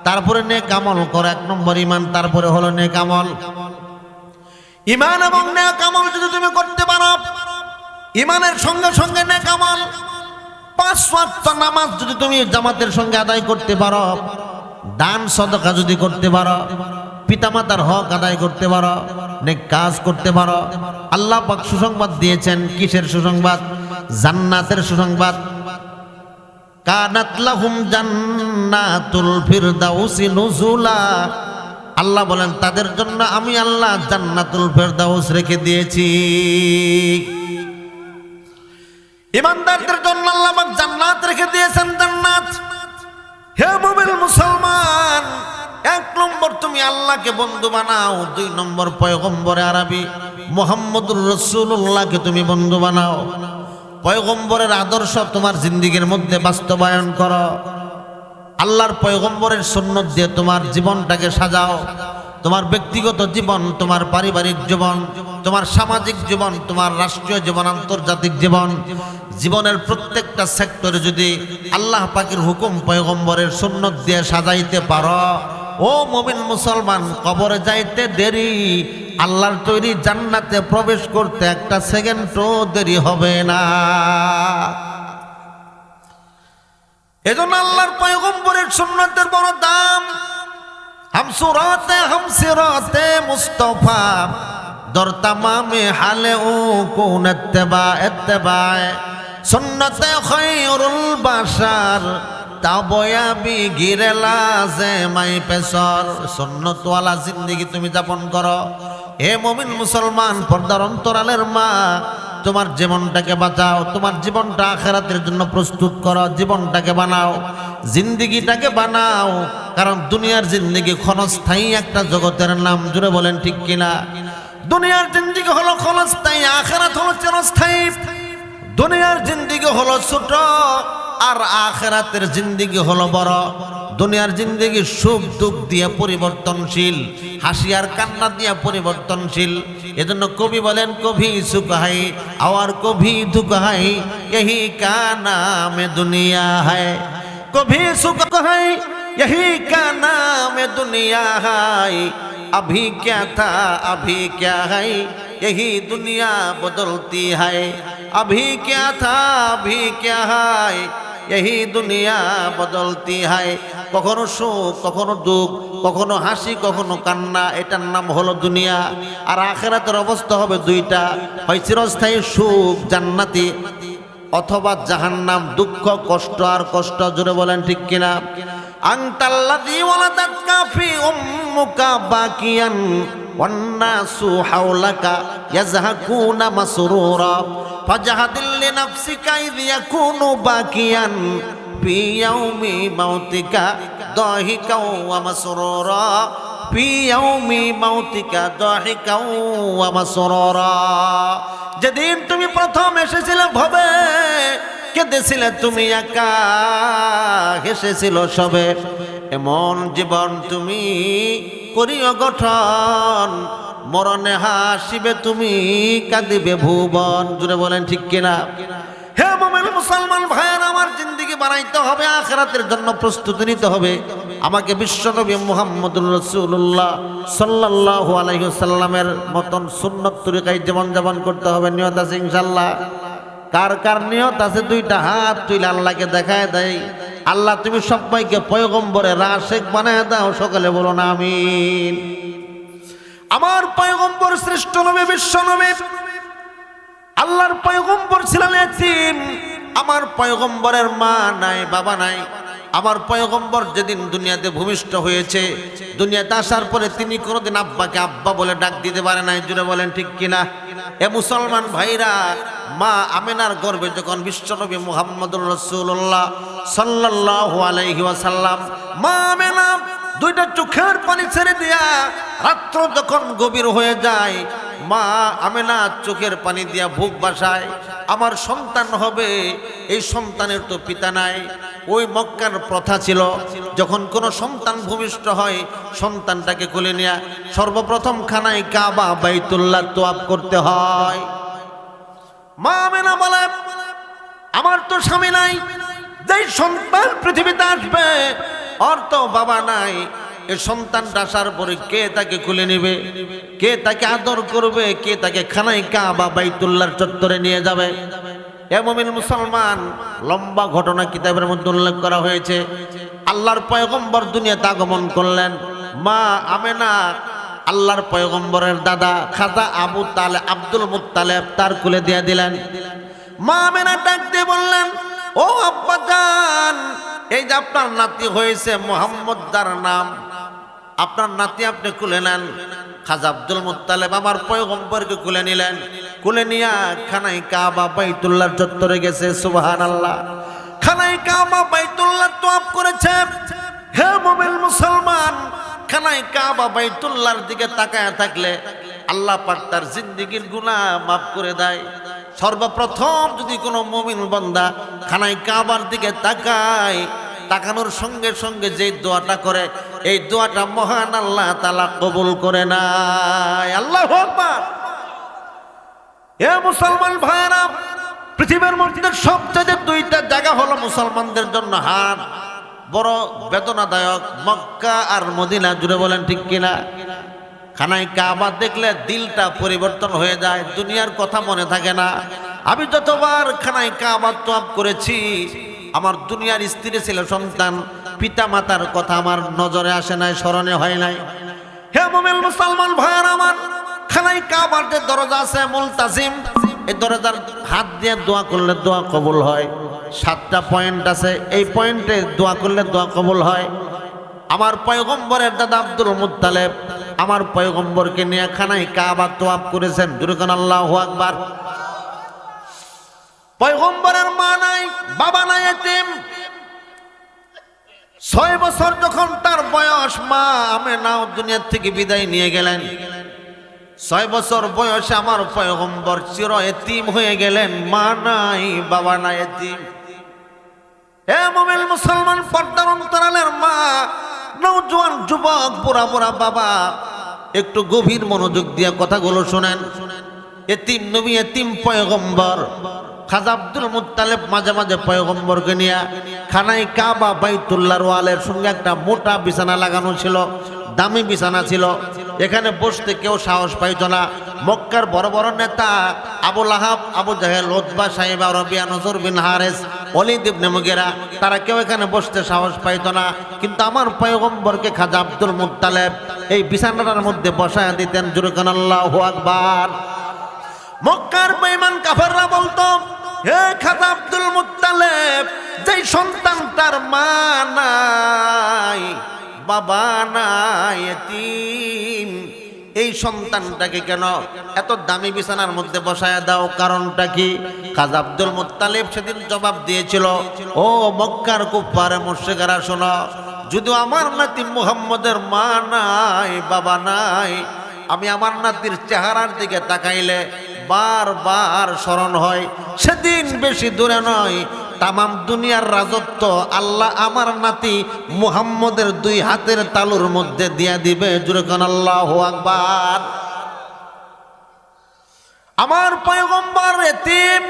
তারপরে নেক আমল করো। 1 নম্বর ইমান, তারপরে হলো নেক আমল। ইমান এবং নেক আমল যদি তুমি করতে পারো, ইমানের সঙ্গে সঙ্গে নেক আমল, 5 ওয়াক্ত নামাজ যদি তুমি জামাতের সঙ্গে আদায় করতে পারো, দান সদকা যদি করতে পারো, পিতামাতার হক আদায় করতে পারো, নেক কাজ করতে পারো, আল্লাহ পাক সুসংবাদ দিয়েছেন। কিসের সুসংবাদ? জান্নাতের সুসংবাদ। কানাত লাহুম জান্নাতুল ফিরদাউসি নুজুলা, আল্লাহ বলেন তাদের জন্য আমি আল্লাহ জান্নাতুল ফিরদাউস রেখে দিয়েছি। ইমানদারদের জন্য আল্লাহ পাক জান্নাত রেখে দিয়েছেন, জান্নাত। হে মুমিন মুসলমান, 1 নম্বর তুমি আল্লাহকে বন্ধু বানাও, 2 নম্বর পয়গম্বরে আরবি মুহাম্মদুর রাসূলুল্লাহকে তুমি বন্ধু বানাও। পয়গম্বরের আদর্শ তোমার জিন্দেগীর মধ্যে বাস্তবায়ন করো। আল্লাহর পয়গম্বরের সুন্নাত দিয়ে তোমার জীবনটাকে সাজাও। তোমার ব্যক্তিগত জীবন, তোমার পারিবারিক জীবন, তোমার সামাজিক জীবন, তোমার রাষ্ট্রীয় জীবন, আন্তর্জাতিক জীবন, জীবনের প্রত্যেকটা সেক্টরে যদি আল্লাহ পাকের হুকুম পয়গম্বরের সুন্নাত দিয়ে সাজাইতে পারো, ও মুমিন মুসলমান, কবরে যাইতে দেরি, আল্লাহর তৈরি জান্নাতে প্রবেশ করতে 1 সেকেন্ডও দেরি হবে না। এজন্য আল্লাহর পয়গম্বরের সুন্নাতের বড় দাম। হামসিরাতে মুস্তাফা দর তামামে হালে ও কোন ইত্তেবা সুন্নতে খায়রুল বাশার তাবয়াবি গিরেলা যে মাই পেসর। সুন্নতওয়ালা জিন্দেগি তুমি যাপন করো। হে মুমিন মুসলমান, পর্দার অন্তরালের মা, তোমার জীবনটাকে বাঁচাও, তোমার জীবনটা আখিরাতের জন্য প্রস্তুত করো, জীবনটাকে বানাও, জিন্দেগিটাকে বানাও। কারণ দুনিয়ার জিন্দেগি ক্ষণস্থায়ী একটা জগতের নাম। জুড়ে বলেন ঠিক কিনা? দুনিয়ার জিন্দেগি হলো ক্ষণস্থায়ী, আখিরাত হলো চিরস্থায়ী। দুনিয়ার জিন্দেগি হলো ছোট আর আখিরাতের জিন্দেগি হলো বড়। দুনিয়ার জিন্দেগি সুখ দুঃখ দিয়ে পরিবর্তনশীল, হাসি আর কান্না দিয়ে পরিবর্তনশীল। এজন্য কবি বলেন, কভি সুখ হাই আর কভি দুঃখ হাই, यही का नाम दुनिया है। कभी सुख है यही का नाम दुनिया है। अभी क्या था अभी क्या है, यही दुनिया बदलती है। अभी क्या था अभी क्या है, यही दुनिया बदलती है। কখনো সুখ, কখনো দুঃখ, কখনো হাসি, কখনো কান্না, এটার নাম হলো দুনিয়া। আর আখিরাতের অবস্থা হবে 2টা, হয় চিরস্থায়ী সুখ জান্নাতি, অথবা জাহান্নাম, দুঃখ, কষ্ট আর কষ্ট। জোরে বলেন ঠিক কিনা? আনতাল্লাযী ওয়ালাদাতকা ফি উম্মুকা বাকিয়ান ওয়ান নাসু হাওলাকা ইয়াযহাকুনা মাসরুরা ফাজহাদিল লিনাফসিকা ইয ইয়াকুনু বাকিয়ান ফি ইয়াউমি মাউতিকা দাহিকাও ওয়া মাসরুরা ফি ইয়াউমি মাউতিকা দাহিকাও ওয়া মাসরুরা। যেদিন তুমি প্রথম এসেছিলে ভবে, কেঁদেছিলে তুমি একা, হেসেছিল সবে, এমন জীবন তুমি করিও গঠন। মরণে হাসিবে তুমি, কাঁদিবে ভুবন। জুড়ে বলেন ঠিক কিনা? হে মুমিন মুসলমান ভাইয়ের, আমার জিন্দেগি বানাইতে হবে, আখিরাতের জন্য প্রস্তুতি নিতে হবে। আমাকে বিশ্বনবী মুহাম্মদুর রাসূলুল্লাহ সাল্লাল্লাহু আলাইহি ওয়াসাল্লামের মতন সুন্নত তরিকায় জীবন যাপন করতে হবে। নিয়ত আছে ইনশাআল্লাহ? কার কার নিয়ত আছে? 2টা হাত তুলে আল্লাহকে দেখায় দেয়। আল্লাহ তুমি সবাইকে পয়গম্বরের আশিক বানায় দাও। সকলে বলুন আমিন। আমার পয়গম্বর শ্রেষ্ঠ নবী, বিশ্ব নবী, আল্লাহর পয়গম্বর ছিলেন এতিম। আমার পয়গম্বরের মা নাই, বাবা নাই। আমার পয়গম্বর যেদিন দুনিয়াতে ভূমিষ্ঠ হয়েছে, দুনিয়াতে আসার পরে তিনি কোনোদিন আব্বাকে আব্বা বলে ডাক দিতে পারে নাই। জুড়ে বলেন ঠিক কিনা? এ মুসলমান ভাইরা, মা আমিনার গর্ভে যখন বিশ্বনবী মুহাম্মদুর রাসূলুল্লাহ সাল্লাল্লাহু আলাইহি ওয়াসাল্লাম, মা আমিনা 2টা চোখের পানি ছেড়ে দিয়া, রাত্র যখন গভীর হয়ে যায়, মা আমিনা চোখের পানি দিয়া বুক বাসায়, আমার সন্তান হবে। এই সন্তানের তো পিতা নাই। ওই মক্কার প্রথা ছিল, যখন কোনো সন্তান ভূমিষ্ঠ হয়, সন্তানটাকে কোলে নিয়ে সর্বপ্রথম খানায় কাবা বাইতুল্লাহ তোয়াফ করতে হয়। মা আমিনা বলে, আমার তো স্বামী নাই, যেই সন্তান পৃথিবীতে আসবে ওর তো বাবা নাই। এই সন্তানটা আসার পরে কে তাকে খুলে নেবে, কে তাকে আদর করবে, কে তাকে খানায় কাবা বাইতুল্লাহর চত্বরে নিয়ে যাবে? এ মুমিন মুসলমান, লম্বা ঘটনা কিতাবের মধ্যে উল্লেখ করা হয়েছে। আল্লাহর পয়গম্বর দুনিয়াতে আগমন করলেন। মা আমেনা আল্লাহর পয়গম্বরের দাদা খাজা আবু তালেব, আব্দুল মুত্তালেব তার কোলে দিয়ে দিলেন। মা আমেনা ডাক দিয়ে বললেন, ও আব্বাজান, এই যে আপনার নাতি হয়েছে মুহাম্মদ যার নাম, আপনার নাতি আপনি কুলে নেন। খাজা আব্দুল মুত্তালেব আমার পয়গম্বরকে কুলে নিলেন। কুলে নিয়া খানায় কাবা বাইতুল্লাহর চত্বরে গেছে। সুবহানাল্লাহ। খানায় কাবা বাইতুল্লাহ তওয়াফ করেছে। হে মুমিন মুসলমান, খানায় কাবা বাইতুল্লাহর দিকে তাকায় থাকলে আল্লাহ পাক তার জিন্দেগীর গুনাহ মাফ করে দেয়। সর্বপ্রথম যদি কোনো মুমিন বান্দা খানায় কাবার দিকে তাকায়, তাকানোর সঙ্গে সঙ্গে যে দোয়াটা করে, এই দোয়াটা মহান আল্লাহ তাআলা কবুল করে নেয়। আল্লাহু আকবার। এ মুসলমান ভাইরা, পৃথিবীর মধ্যে সবচেয়ে দুইটা জায়গা হলো মুসলমানদের জন্য হার বড় বেদনাদায়ক, মক্কা আর মদিনা। জুড়ে বলেন ঠিক কিনা? খানায় কাবা দেখলে দিলটা পরিবর্তন হয়ে যায়, দুনিয়ার কথা মনে থাকে না। আমি যতবার খানায় কাবা তওয়াফ করেছি, আমার দুনিয়ার স্ত্রী ছিল, সন্তান, পিতা মাতার কথা আমার নজরে আসে নাই, স্মরণে হয় নাই। হে মুমিন মুসলমান ভাইয়ার আমার, খানায় কাবার যে দরজা আছে মুলতাজিম, এই দরজার হাত দিয়ে দোয়া করলে দোয়া কবুল হয়। 7টা পয়েন্ট আছে, এই পয়েন্টে দোয়া করলে দোয়া কবুল হয়। আমার পয়গম্বরের দাদা আব্দুল মুত্তালেব আমার পয়গম্বরকে নিয়ে খানায় কাবা তওয়াফ করেছেন। দুরকান আল্লাহু আকবার। পয়গম্বরের মা নাই, বাবা নাই, এতিম। 6 বছর যখন তার বয়স, মা আমেনাও দুনিয়া থেকে বিদায় নিয়ে গেলেন। 6 বছর বয়সে আমার পয়গম্বর চির এতিম হয়ে গেলেন। মা নাই, বাবা নাই, এতিম। হে মুমিন মুসলমান, পর্দার অন্তরালের মা, নওজোয়ান যুবক, বুড়া বুড়া বাবা, একটু গভীর মনোযোগ দিয়ে কথাগুলো শুনেন। এতিম নবী, এতিম পয়গম্বর। খাজা আব্দুল মুত্তালেব মাঝে মাঝে পয়গম্বরকে নিয়ে খানায় কাবা বাইতুল্লাহর ওয়ালের সঙ্গে একটা মোটা বিছানা লাগানো ছিল, দামি বিছানা ছিল। এখানে বসতে কেউ সাহস পাইত না। মক্কার বড় বড় নেতা আবু লাহাব, আবু জাহেল, উতবা, সাইবা, রবিয়া, নজর বিন হারেস, ওয়ালিদ ইবনে মুগিরা, তারা কেউ এখানে বসতে সাহস পাইত না। কিন্তু আমার পয়গম্বরকে খাজা আব্দুল মুত্তালেব এই বিছানাটার মধ্যে বসায় দিতেন। জোরে কান আল্লাহু আকবার। মক্কার বেঈমান কাফেররা বলতো, হে খাজা আব্দুল মুত্তালেব, যেই সন্তান তার মা নাই, বাবা নাই, এতিম, এই সন্তানটাকে কেন এত দামি বিছানার মধ্যে বসায় দাও? কারণটা কি? খাজা আব্দুল মুত্তালেব সেদিন জবাব দিয়েছিল, ও মক্কার কুফার মুশরিকরা শোনো, যদিও আমার নাতি মুহাম্মদের মা নাই, বাবা নাই, আমি আমার নাতির চেহারার দিকে তাকাইলে বারবার স্মরণ হয়, সেদিন বেশি দূরে নয়, তামাম দুনিয়ার রাজত্ব আল্লাহ আমার নাতি মুহাম্মদের 2 হাতের তালুর মধ্যে দিয়া দিবে। জোরে কান আল্লাহু আকবার। আমার পয়গম্বর এতিম।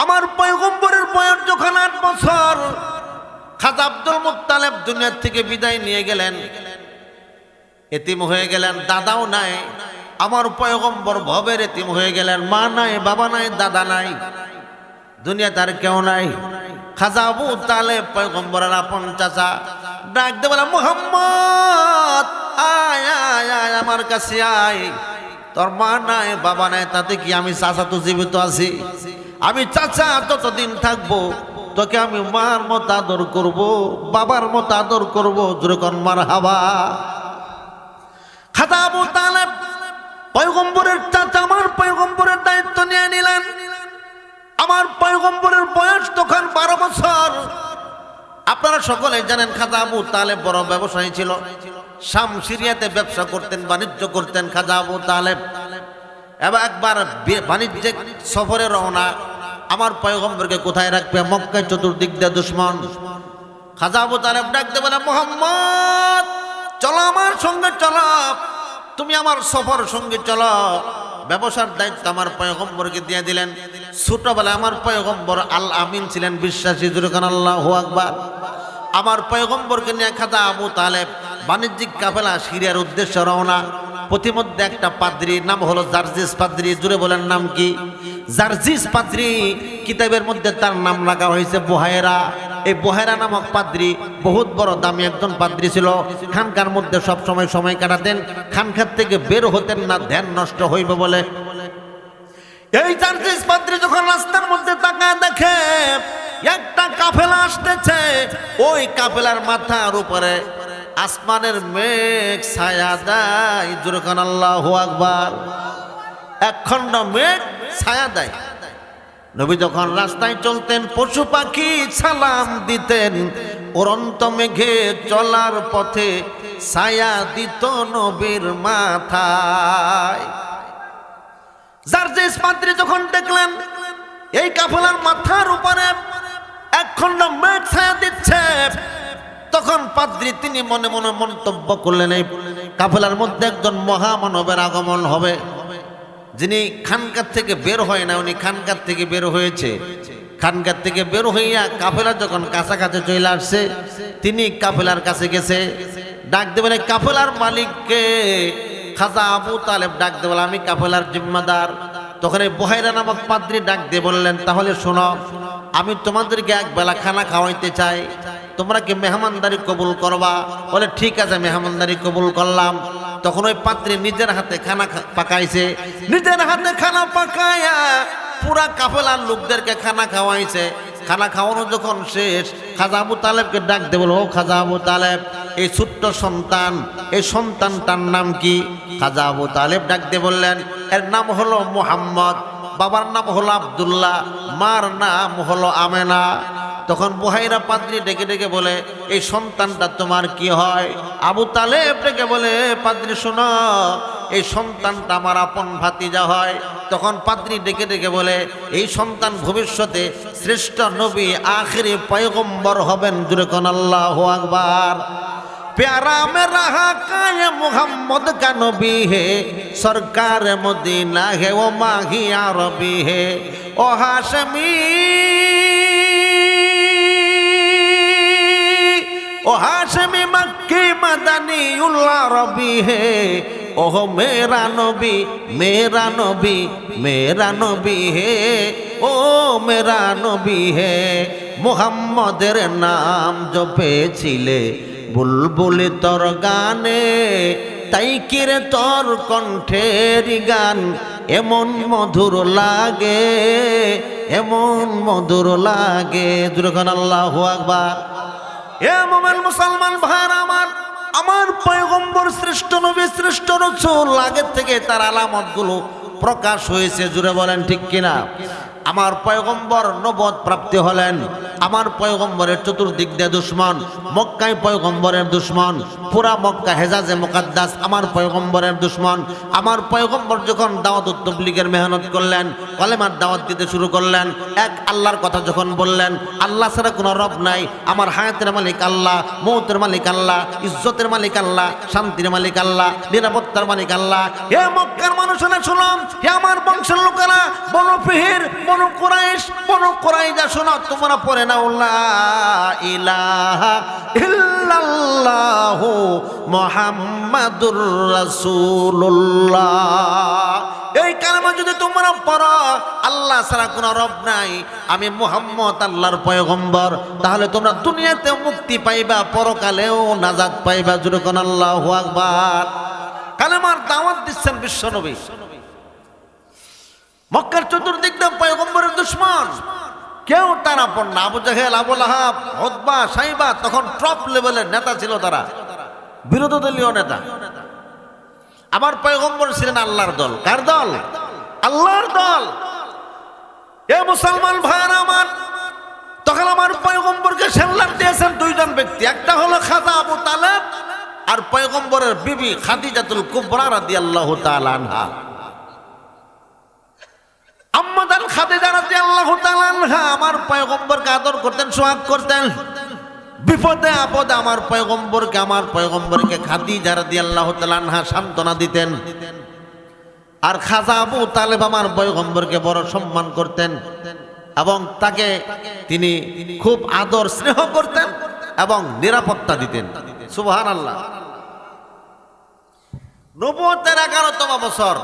আমার পয়গম্বরের বয়স যখন 8 বছর, খাজা আব্দুল মুত্তালেব দুনিয়া থেকে বিদায় নিয়ে গেলেন, এতিম হয়ে গেলেন, দাদাও নাই। আমার পয়গম্বর ভবের এতিম হয়ে গেলেন, মা নাই, বাবা নাই, দাদা নাই, দুনিয়া তার কেউ নাই। খাজা আবু তালেব পয়গম্বরের আপন চাচা, ডাক দে বলে, মুহাম্মদ আয় আয় আয় আমার কাছে আয়। তোর মা নাই, বাবা নাই, তাতে কি? আমি চাচা তো জীবিত আছি, আমি চাচা ততদিন থাকবো, তোকে আমি মার মতো আদর করব, বাবার মতো আদর করবো। জোরে কর মারহাবা। খাজা আবু তালেব পয়গম্বরের চাচা আমার পয়গম্বরের দায়িত্ব নিয়ে নিলেন। আমার পয়গম্বরের বয়স তখন 12 বছর। আপনারা সকলে জানেন খাজা আবু তালেব বড় ব্যবসায়ী ছিল, শাম সিরিয়াতে ব্যবসা করতেন, বাণিজ্য করতেন খাজা আবু তালেব। এবার একবার বাণিজ্যিক সফরে রওনা। আমার পয়গম্বরকে কোথায় রাখবে? মক্কায় চতুর্দিক দিয়ে দুশমন। খাজা আবু তালেব ডাকতে বলে, মুহাম্মদ চলো আমার সঙ্গে, চলো, তুমি আমার সফর সঙ্গে চলো। ব্যবসার দায়িত্ব আমার পয়গম্বরকে দিয়ে দিলেন। ছোটবেলায় আমার পয়গম্বর আল আমিন ছিলেন বিশ্বাসী, জোরে কান আল্লাহু আকবার। আমার পয়গম্বরকে নিয়ে খাজা আবু তালেব বাণিজ্যিক কাফেলা সিরিয়ার উদ্দেশ্যে রওনা। প্রতিমধ্যে একটা পাদ্রী, নাম হলো জার্জিস পাদ্রী, জুড়ে বলেন নাম কি? জার্জিস পাদ্রী। কিতাবের মধ্যে তার নাম রাখা হয়েছে বুহায়রা। এই বুহায়রা নামক পাদ্রী বহুত বড় দামি একজন পাদ্রী ছিল। খানকার মধ্যে সব সময় কাটাতেন, খানকার থেকে বের হতেন না, ধ্যান নষ্ট হইবে বলে। এই জার্জিস পাদ্রী যখন রাস্তার মধ্যে তাকায় দেখে একটা কাফেলা আসতেছে, ওই কাফেলার মাথার উপরে আসমানের মেঘ ছায়া দেয়, জোরে কান আল্লাহু আকবার। একখণ্ড মেঘ ছায়া দেয়। নবী যখন রাস্তায় চলতেন পশু পাখি সালাম দিতেন, উড়ন্ত মেঘে চলার পথে ছায়া দিত নবীর মাথায়। জার্জিস পাদ্রী যখন দেখলেন এই কাফেলার মাথার উপরে একখণ্ড মেঘ ছায়া দিচ্ছে, তখন পাদ্রী তিনি মনে মনে মন্তব্য করলেন এই কাফেলার মধ্যে একজন মহামানবের আগমন হবে, যিনি খানকার থেকে বের হয় না, উনি খানকার থেকে বের হয়েছে। খানকার থেকে বের হইয়া কাফেলা যখন কাছাকাছি চলে আসছে, তিনি কাফেলার কাছে গেছে, ডাক দেবেন কাফেলার মালিককে। খাজা আবু তালেব ডাক দেবেন আমি কাফেলার জিম্মাদার। তখন এই বুহায়রা নামক পাদ্রী ডাক দিয়ে বললেন তাহলে শোনো, আমি তোমাদেরকে এক বেলা খানা খাওয়াইতে চাই, তোমরা কি মেহমানদারি কবুল করবা? বলে ঠিক আছে, মেহমানদারি কবুল করলাম। তখন ওই পাত্রী নিজের হাতে খানা পাকাইছে, নিজের হাতে খানা পাকায়া পুরা কাফেলার লোকদেরকে খানা খাওয়াইছে। খানা খাওয়ানো যখন শেষ, খাজা আবু তালেবকে ডাক দিয়ে বলো, ও খাজা আবু তালেব, এই ছোট্ট সন্তান, এই সন্তানটার নাম কি? খাজা আবু তালেব ডাক দিয়ে বললেন এর নাম হলো মুহাম্মদ, বাবার নাম হলো আব্দুল্লাহ, মার নাম হলো আমেনা। তখন বুহায়রা পাদ্রী ডেকে ডেকে বলে এই সন্তানটা তোমার কি হয়? আবু তালেব ডেকে বলে পাদ্রী শোনো, এই সন্তানটা আমার আপন ভাতিজা হয়। তখন পাদ্রী ডেকে ডেকে বলে এই সন্তান ভবিষ্যতে শ্রেষ্ঠ নবী আখিরি পয়গম্বর হবেন, জোরে কোন আল্লাহু আকবার। प्यारा मेरा काए मुहम्मद का नबी है, सरकार मदीना है वो माही अरबी है, ओ हाशमी ओ हाशमी मक्की मदनी उल्ला रबी है, ओह मेरा नबी मेरा नबी मेरा नबी है, ओ मेरा नबी है। मुहम्मदेर नाम जो पेछिले বুলবুলি তোর গানে, তাই কিরে তোর কণ্ঠের গান এমন মধুর লাগে, এমন মধুর লাগে। যখন আল্লাহু আকবার। এ মোমেন মুসলমান ভাইরা আমার পয়গম্বর শ্রেষ্ঠ নবী শ্রেষ্ঠ রাসূল, আগের থেকে তার আলামতগুলো প্রকাশ হয়েছে, জুড়ে বলেন ঠিক কিনা? আমার পয়গম্বর নবুয়ত প্রাপ্তি হলেন, আমার পয়গম্বরের চতুর্দিক দিয়ে দুশ্মন, মক্কায় পয়গম্বরের দুশ্মন, পুরা মক্কা হেজাজে মুকাদ্দাস আমার পয়গম্বরের দুশ্মন। আমার পয়গম্বর যখন দাওয়াত তাবলীগের মেহনত করলেন, কলেমার দাওয়াত দিতে শুরু করলেন, এক আল্লাহর কথা যখন বললেন, আল্লাহ ছাড়া কোনো রব নাই, আমার হায়াতের মালিক আল্লাহ, মৌতের মালিক আল্লাহ, ইজ্জতের মালিক আল্লাহ, শান্তির মালিক আল্লাহ, নিরাপত্তার মালিক আল্লাহ। হে মক্কার মানুষেরা শুনুন, হে আমার বংশের লোকেরা, বনু ফিহির, বনু কুরাইশ, বনু কুরাইজা শোনো, তোমরা পড়ে নাও লা ইলাহা ইল্লাল্লাহু মুহাম্মাদুর রাসূলুল্লাহ। এই কালেমা যদি তোমরা পড়ো, আল্লাহ ছাড়া কোনো রব নাই, আমি মুহাম্মদ আল্লাহর পয়গম্বর, তাহলে তোমরা দুনিয়াতেও মুক্তি পাইবা, পরকালেও নাজাত পাইবা। জোরে কোন আল্লাহু আকবার। কালেমার দাওয়াত দিচ্ছেন বিশ্বনবী। মক্কার চতুর্দিক দিয়ে পয়গম্বরের দুশ্মন, কেউ তার আপন না। আবু জাহেল, আবু লাহাব, উতবা, সাইবা তখন টপ লেভেলের নেতা ছিল, তারা বিরোধী দলীয় নেতা। আমার পয়গম্বর ছিলেন আল্লাহর দল। কার দল? আল্লাহর দল। এ মুসলমান ভাইরা আমার, তখন আমার পয়গম্বরকে সেল্লাম দিয়েছেন দুইজন ব্যক্তি, একটা হলো খাজা আবু তালেব, আর পয়গম্বরের বিবি খাদিজাতুল কুবরা রাদিয়াল্লাহু তাআলা আনহা। আম্মাদান খাদিজা রাদিয়াল্লাহু তাআলা আনহা আমার পয়গম্বরকে আদর করতেন, সোহাগ করতেন। বিপদে আপদে আমার পয়গম্বরকে খাদিজা রাদিয়াল্লাহু তাআলা আনহা সান্ত্বনা দিতেন। আর খাজা আবু তালেব আমার পয়গম্বরকে বড় সম্মান করতেন এবং তাকে তিনি খুব আদর স্নেহ করতেন এবং নিরাপত্তা দিতেন। সুবহানাল্লাহ। নবুয়তের 11তম বছর,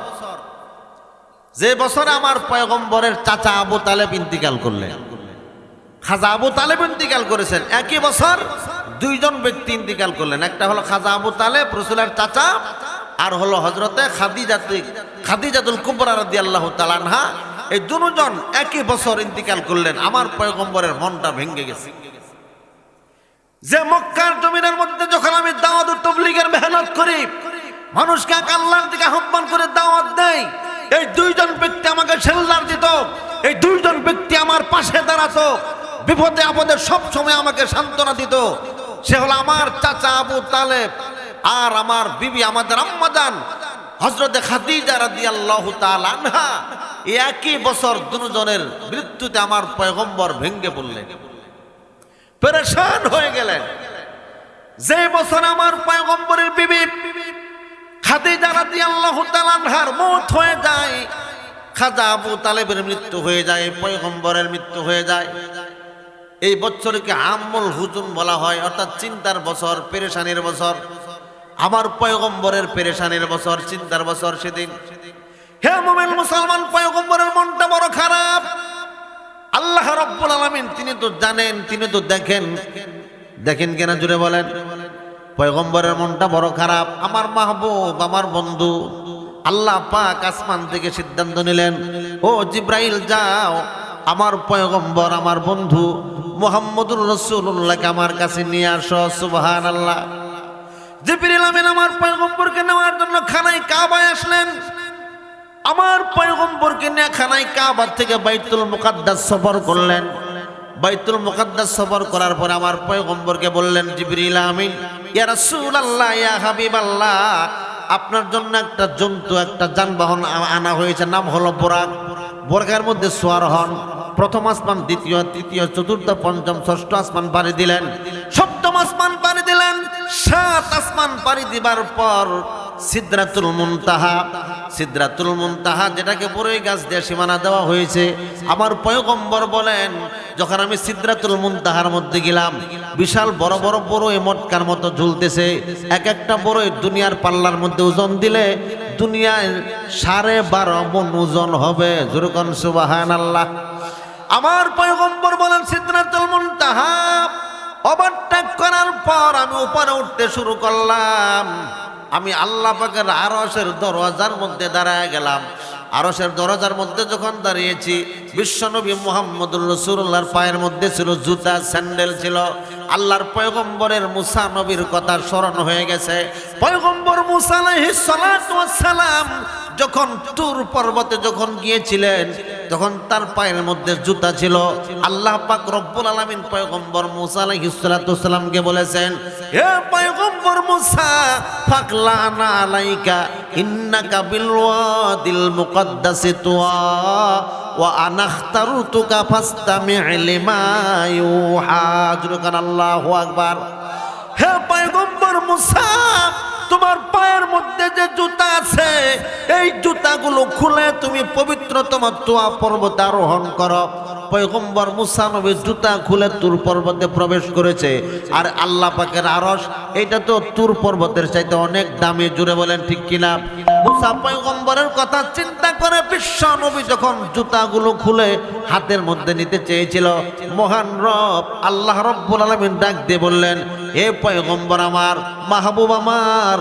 যে বছরে আমার পয়গম্বরের চাচা আবু তালেব ইন্তিকাল করলেন, খাজা আবু তালেব ইন্তিকাল করেছেন, একই বছর দুইজন ব্যক্তি ইন্তিকাল করলেন। একটা হলো খাজা আবু তালেব রাসূলের চাচা, আর হলো হযরতে খাদিজাতুল কুবরা রাদিয়াল্লাহু তাআলা আনহা। এই দুজন একই বছর ইন্তিকাল করলেন। আমার পয়গম্বরের মনটা ভেঙে গেছে যে মক্কার জমিনের মধ্যে যখন আমি দাওয়াত ও তাবলীগের মেহনত করি, মানুষকে আল্লাহর দিকে আহ্বান করে দাওয়াত দেই, এই দুইজন ব্যক্তি আমাকে শেল্টার দিত, এই দুইজন ব্যক্তি আমার পাশে দাঁড়াতো, বিপদে আপদে সব সময় আমাকে সান্ত্বনা দিত। সে হলো আমার চাচা আবু তালেব আর আমার বিবি, আমাদের আম্মা জান হযরতে খাদিজা রাদিয়াল্লাহু তাআলা আনহা। একই বছর দুজনের মৃত্যুতে আমার পয়গম্বর ভেঙে পড়লেন, পেরেশান হয়ে গেলেন। যে বছর আমার পয়গম্বরের বিবি খাদিজা রাদিয়াল্লাহু তাআলা আনহার মওত হয়ে যায়, খাজা আবু তালেবের মৃত্যু হয়ে যায়, পয়গম্বরের মৃত্যু হয়ে যায়। এই বছরকে আমুল হুজুন বলা হয়, অর্থাৎ চিন্তার বছর, পেরেশানির বছর। আমার পয়গম্বরের পেরেশানির বছর, চিন্তার বছর সেদিন। হে মুমিন মুসলমান, পয়গম্বরের মনটা বড় খারাপ। আল্লাহ রাব্বুল আলামিন তিনি তো জানেন, তিনি তো দেখেন কেনা জুড়ে বলেন। পয়গম্বরের মনটা বড় খারাপ। আমার মাহবুব, আমার বন্ধু, আল্লাহ পাক আসমান থেকে সিদ্ধান্ত নিলেন, ও জিব্রাইল যাও, আমার পয়গম্বর, আমার বন্ধু মুহাম্মদুর রাসূলুল্লাহকে আমার কাছে নিয়ে আসো। সুবহানাল্লাহ। জিবরিল আমিন আমার পয়গম্বরকে নেওয়ার জন্য খানায় কাবায় আসলেন। আমার পয়গম্বরকে নিয়ে খানায় কাবা থেকে বাইতুল মুকাদ্দাস সফর করলেন। বাইতুল মুকাদ্দাস সফর করার পরে আমার পয়গম্বরকে বললেন, জিবরিল আমিন, ইয়া রাসূলুল্লাহ, ইয়া হাবিবাল্লাহ, আপনার জন্য একটা জন্তু, একটা যানবাহন আনা হয়েছে, নাম হলো বোরাক। বোরাকের মধ্যে সোয়ার হন। প্রথম আসমান, দ্বিতীয়, তৃতীয়, চতুর্থ, পঞ্চম, ষষ্ঠ আসমান পাড়ি দিলেন, সপ্তম আসমান পাড়ি দিলেন। 7 আসমান পাড়ি দিবার পর সিদরাতুল মুনতাহা, যেটাকে বড়ই গাছ দিয়ে সীমানা দেওয়া হয়েছে, আমার পয়গম্বর বলেন, যখন আমি সিদরাতুল মুনতাহার মধ্যে গেলাম, বিশাল বড় বড় বড়ই মটকার মতো ঝুলতেছে। এক একটা বড়ই দুনিয়ার পাল্লার মধ্যে ওজন দিলে দুনিয়ায় 12.5 মণ ওজন হবে। যেরকম সুবহানাল্লাহ। আমার পয়গম্বর বলেন, সিদরাতুল মুনতাহা ওভারটেক করার পর আমি উপরে উঠতে শুরু করলাম। আমি আল্লাহ পাকের আরশের দরজার মধ্যে দাঁড়ায় গেলাম। আরশের দরজার মধ্যে যখন দাঁড়িয়েছি, বিশ্বনবী মুহাম্মদুর রাসূলুল্লাহর পায়ের মধ্যে ছিল জুতা, স্যান্ডেল ছিল। আল্লাহর পয়গম্বরের মুসা নবীর কথা স্মরণ হয়ে গেছে। পয়গম্বর মুসা আলাইহিস সালাতু ওয়াস সালাম যখন তুর পর্বতে যখন গিয়েছিলেন, তখন তার পায়ের মধ্যে জুতা ছিল। আল্লাহ পাক রব্বুল আলামিন পয়গম্বর মুসা আলাইহিস সালাতু ওয়াস সালামকে বলেছেন, হে পয়গম্বর মুসা, ফাকলানা আলাইকা ইন্নাকা বিল ওয়াদিল মুকদ্দাসি তুয়া ওয়া আনা ইখতারতুকা ফাসতামি' লিমা ইউহা। আল্লাহু আকবার। হে পয়গম্বর মুসা, তোমার পায়ের মধ্যে যে জুতা আছে, এই জুতাগুলো খুলে তুমি পবিত্রতম তুয়া পর্বতে আরোহণ করো। পয়গম্বর মুসা নবী জুতা খুলে তুর পর্বতে প্রবেশ করেছে। আর আল্লাহ পাকের আরশ, এটা তো তুর পর্বতের চাইতে অনেক দামি। জুড়ে বলেন ঠিক কিনা? মুসা পয়গম্বরের কথা চিন্তা করে বিশ্ব নবী যখন জুতাগুলো খুলে হাতের মধ্যে নিতে চেয়েছিল, মহান রব আল্লাহ রব্বুল আলামিন ডাক দিয়ে বললেন, হে পয়গম্বর আমার, মাহবুব আমার,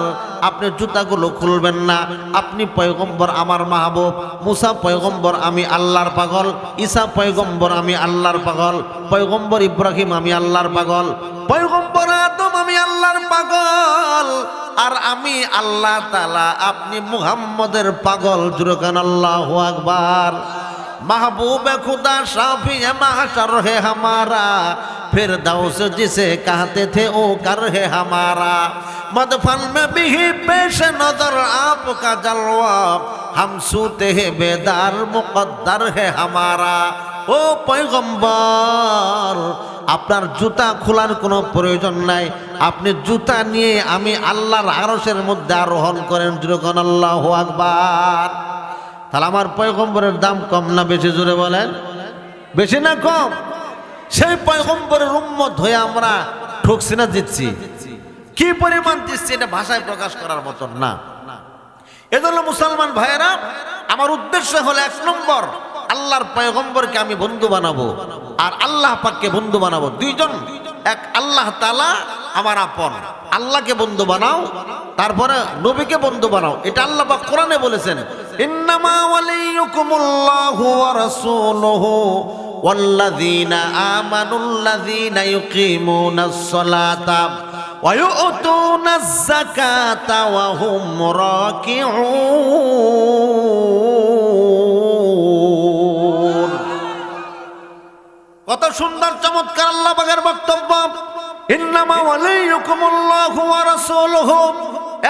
আপনি জুতাগুলো খুলবেন না। আপনি পয়গম্বর আমার মাহবুব। মুসা পয়গম্বর আমি আল্লাহর পাগল, ঈসা পয়গম্বর আমি আল্লাহর পাগল, পয়গম্বর ইব্রাহিম আমি আল্লাহর পাগল, পয়গম্বর আদম আমি আল্লাহর পাগল, আর আমি আল্লাহ তাআলা, আপনি মুহাম্মদের পাগল। জোরে কান আল্লাহু আকবার। महबूब खुदा शाफी महशर है हमारा, फिरदौस जिसे कहते थे ओ कर है हमारा, मदफन में भी पेश नजर आपका जलवा, हम सूते हैं बेदार मुकद्दर है हमारा। ও পয়গম্বর, আপনার জুতা খোলার কোনো প্রয়োজন নাই, আপনি জুতা নিয়ে আমি আল্লাহর আরশের মধ্যে আরোহণ করেন। যখন আল্লাহু আকবার। তাহলে আমার পয়গম্বরের দাম কম না বেশি? জোরে বলেন, বেশি না কম? সেই পয়গম্বরের উম্মত হয়ে আমরা ঠকছি না জিতছি? কি পরিমাণ দিচ্ছি এটা ভাষায় প্রকাশ করার মতন না। এজন্য মুসলমান ভাইয়েরা, আমার উদ্দেশ্য হলো 1 নম্বর, আল্লাহর পয়গম্বরকে আমি বন্ধু বানাবো আর আল্লাহ পাককে বন্ধু বানাবো। দুইজন এক, আল্লাহ তাআলা আমার আপন, আল্লাহকে বন্ধু বানাও, তারপরে নবীকে বন্ধু বানাও। এটা আল্লাহ পাক কোরআনে বলেছেন, ইন্নামা ওয়ালিয়ুকুমুল্লাহু ওয়া রাসূলুহু ওয়াল্লাযীনা আমানুল্লাযীনা ইউকিমুনাস সালাতা ওয়া ইউতুনাজ যাকাতা ওয়া হুম রাকিউন। কত সুন্দর চমৎকার আল্লাহ পাকের বক্তব্য। ইন্নামা ওয়ালিয়ুকুমুল্লাহু ওয়া রাসূলুহু,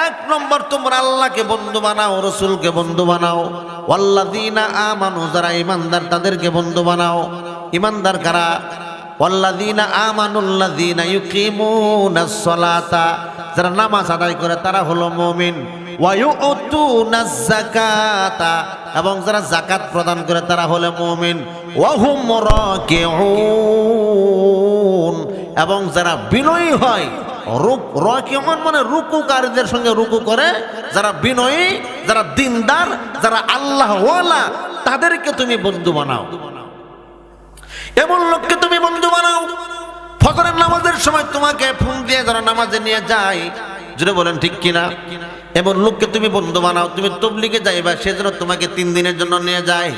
1 নম্বর তোমরা আল্লাহকে বন্ধু বানাও, রাসূলকে বন্ধু বানাও। ওয়াল্লাযীনা আমানু, যারা ঈমানদার তাদেরকে বন্ধু বানাও। ঈমানদার কারা? ওয়াল্লাযীনা আমানুল্লাযীনা ইউকিমুনাস সালাতা, যারা নামাজ আদায় করে তারা হলো মুমিন। ওয়া ইউতুনাজ যাকাতা, এবং যারা যাকাত প্রদান করে তারা হলো মুমিন। ওয়া হুম রাকিউন, এবং যারা বিনয়ী হয়। রাকিউন মানে রুকুকারীদের সঙ্গে রুকু করে, যারা বিনয়ী, যারা দিনদার, যারা আল্লাহওয়ালা, তাদেরকে তুমি বন্ধু বানাও। এমন লোককে তুমি বন্ধু বানাও, ফজরের নামাজের সময় তোমাকে ফোন দিয়ে যারা নামাজে নিয়ে যায়, জুড়ে বলেন ঠিক কিনা? এমন লোককে তুমি বন্ধু বানাও। তুমি তবলিগে যাইবা, সেজন্য তোমাকে 3 দিনের জন্য নিয়ে যায়।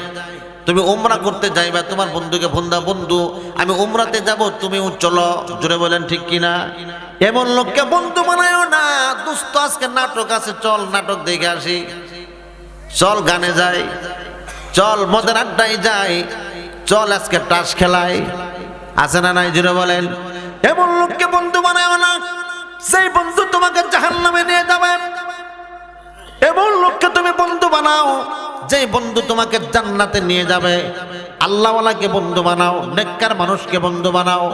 তুমি উমরা করতে যাইবা, তোমার বন্ধুকে ফোন দাও, বন্ধু আমি উমরাতে যাব, তুমিও চলো, জুড়ে বলেন ঠিক কিনা? এমন লোককে বন্ধু বানায়ও না। দোস্ত আজকে নাটক আছে, চল নাটক দেখে আসি, চল গানে যাই, চল মদের আড্ডায় যাই, চল আজকে টাস খেলাই, আছে না নাই? জুড়ে বলেন। এমন লোককে বন্ধু বানায়ও না, সেই বন্ধু তোমাকে জাহান্নামে নিয়ে যাবে। এমন লোককে তুমি বন্ধু বানাও, যে বন্ধু তোমাকে জান্নাতে নিয়ে যাবে। আল্লাহওয়ালাকে বন্ধু বানাও, নেককার মানুষকে বন্ধু বানাও।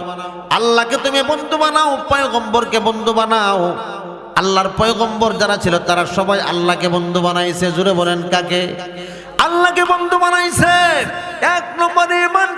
আল্লাহকে তুমি বন্ধু বানাও, পয়গম্বরকে বন্ধু বানাও। আল্লাহর পয়গম্বর যারা ছিল তারা সবাই আল্লাহকে বন্ধু বানাইছে। জুড়ে বলেন কাকে? আল্লাহকে বন্ধু বানাইছে। 1 নম্বর ঈমান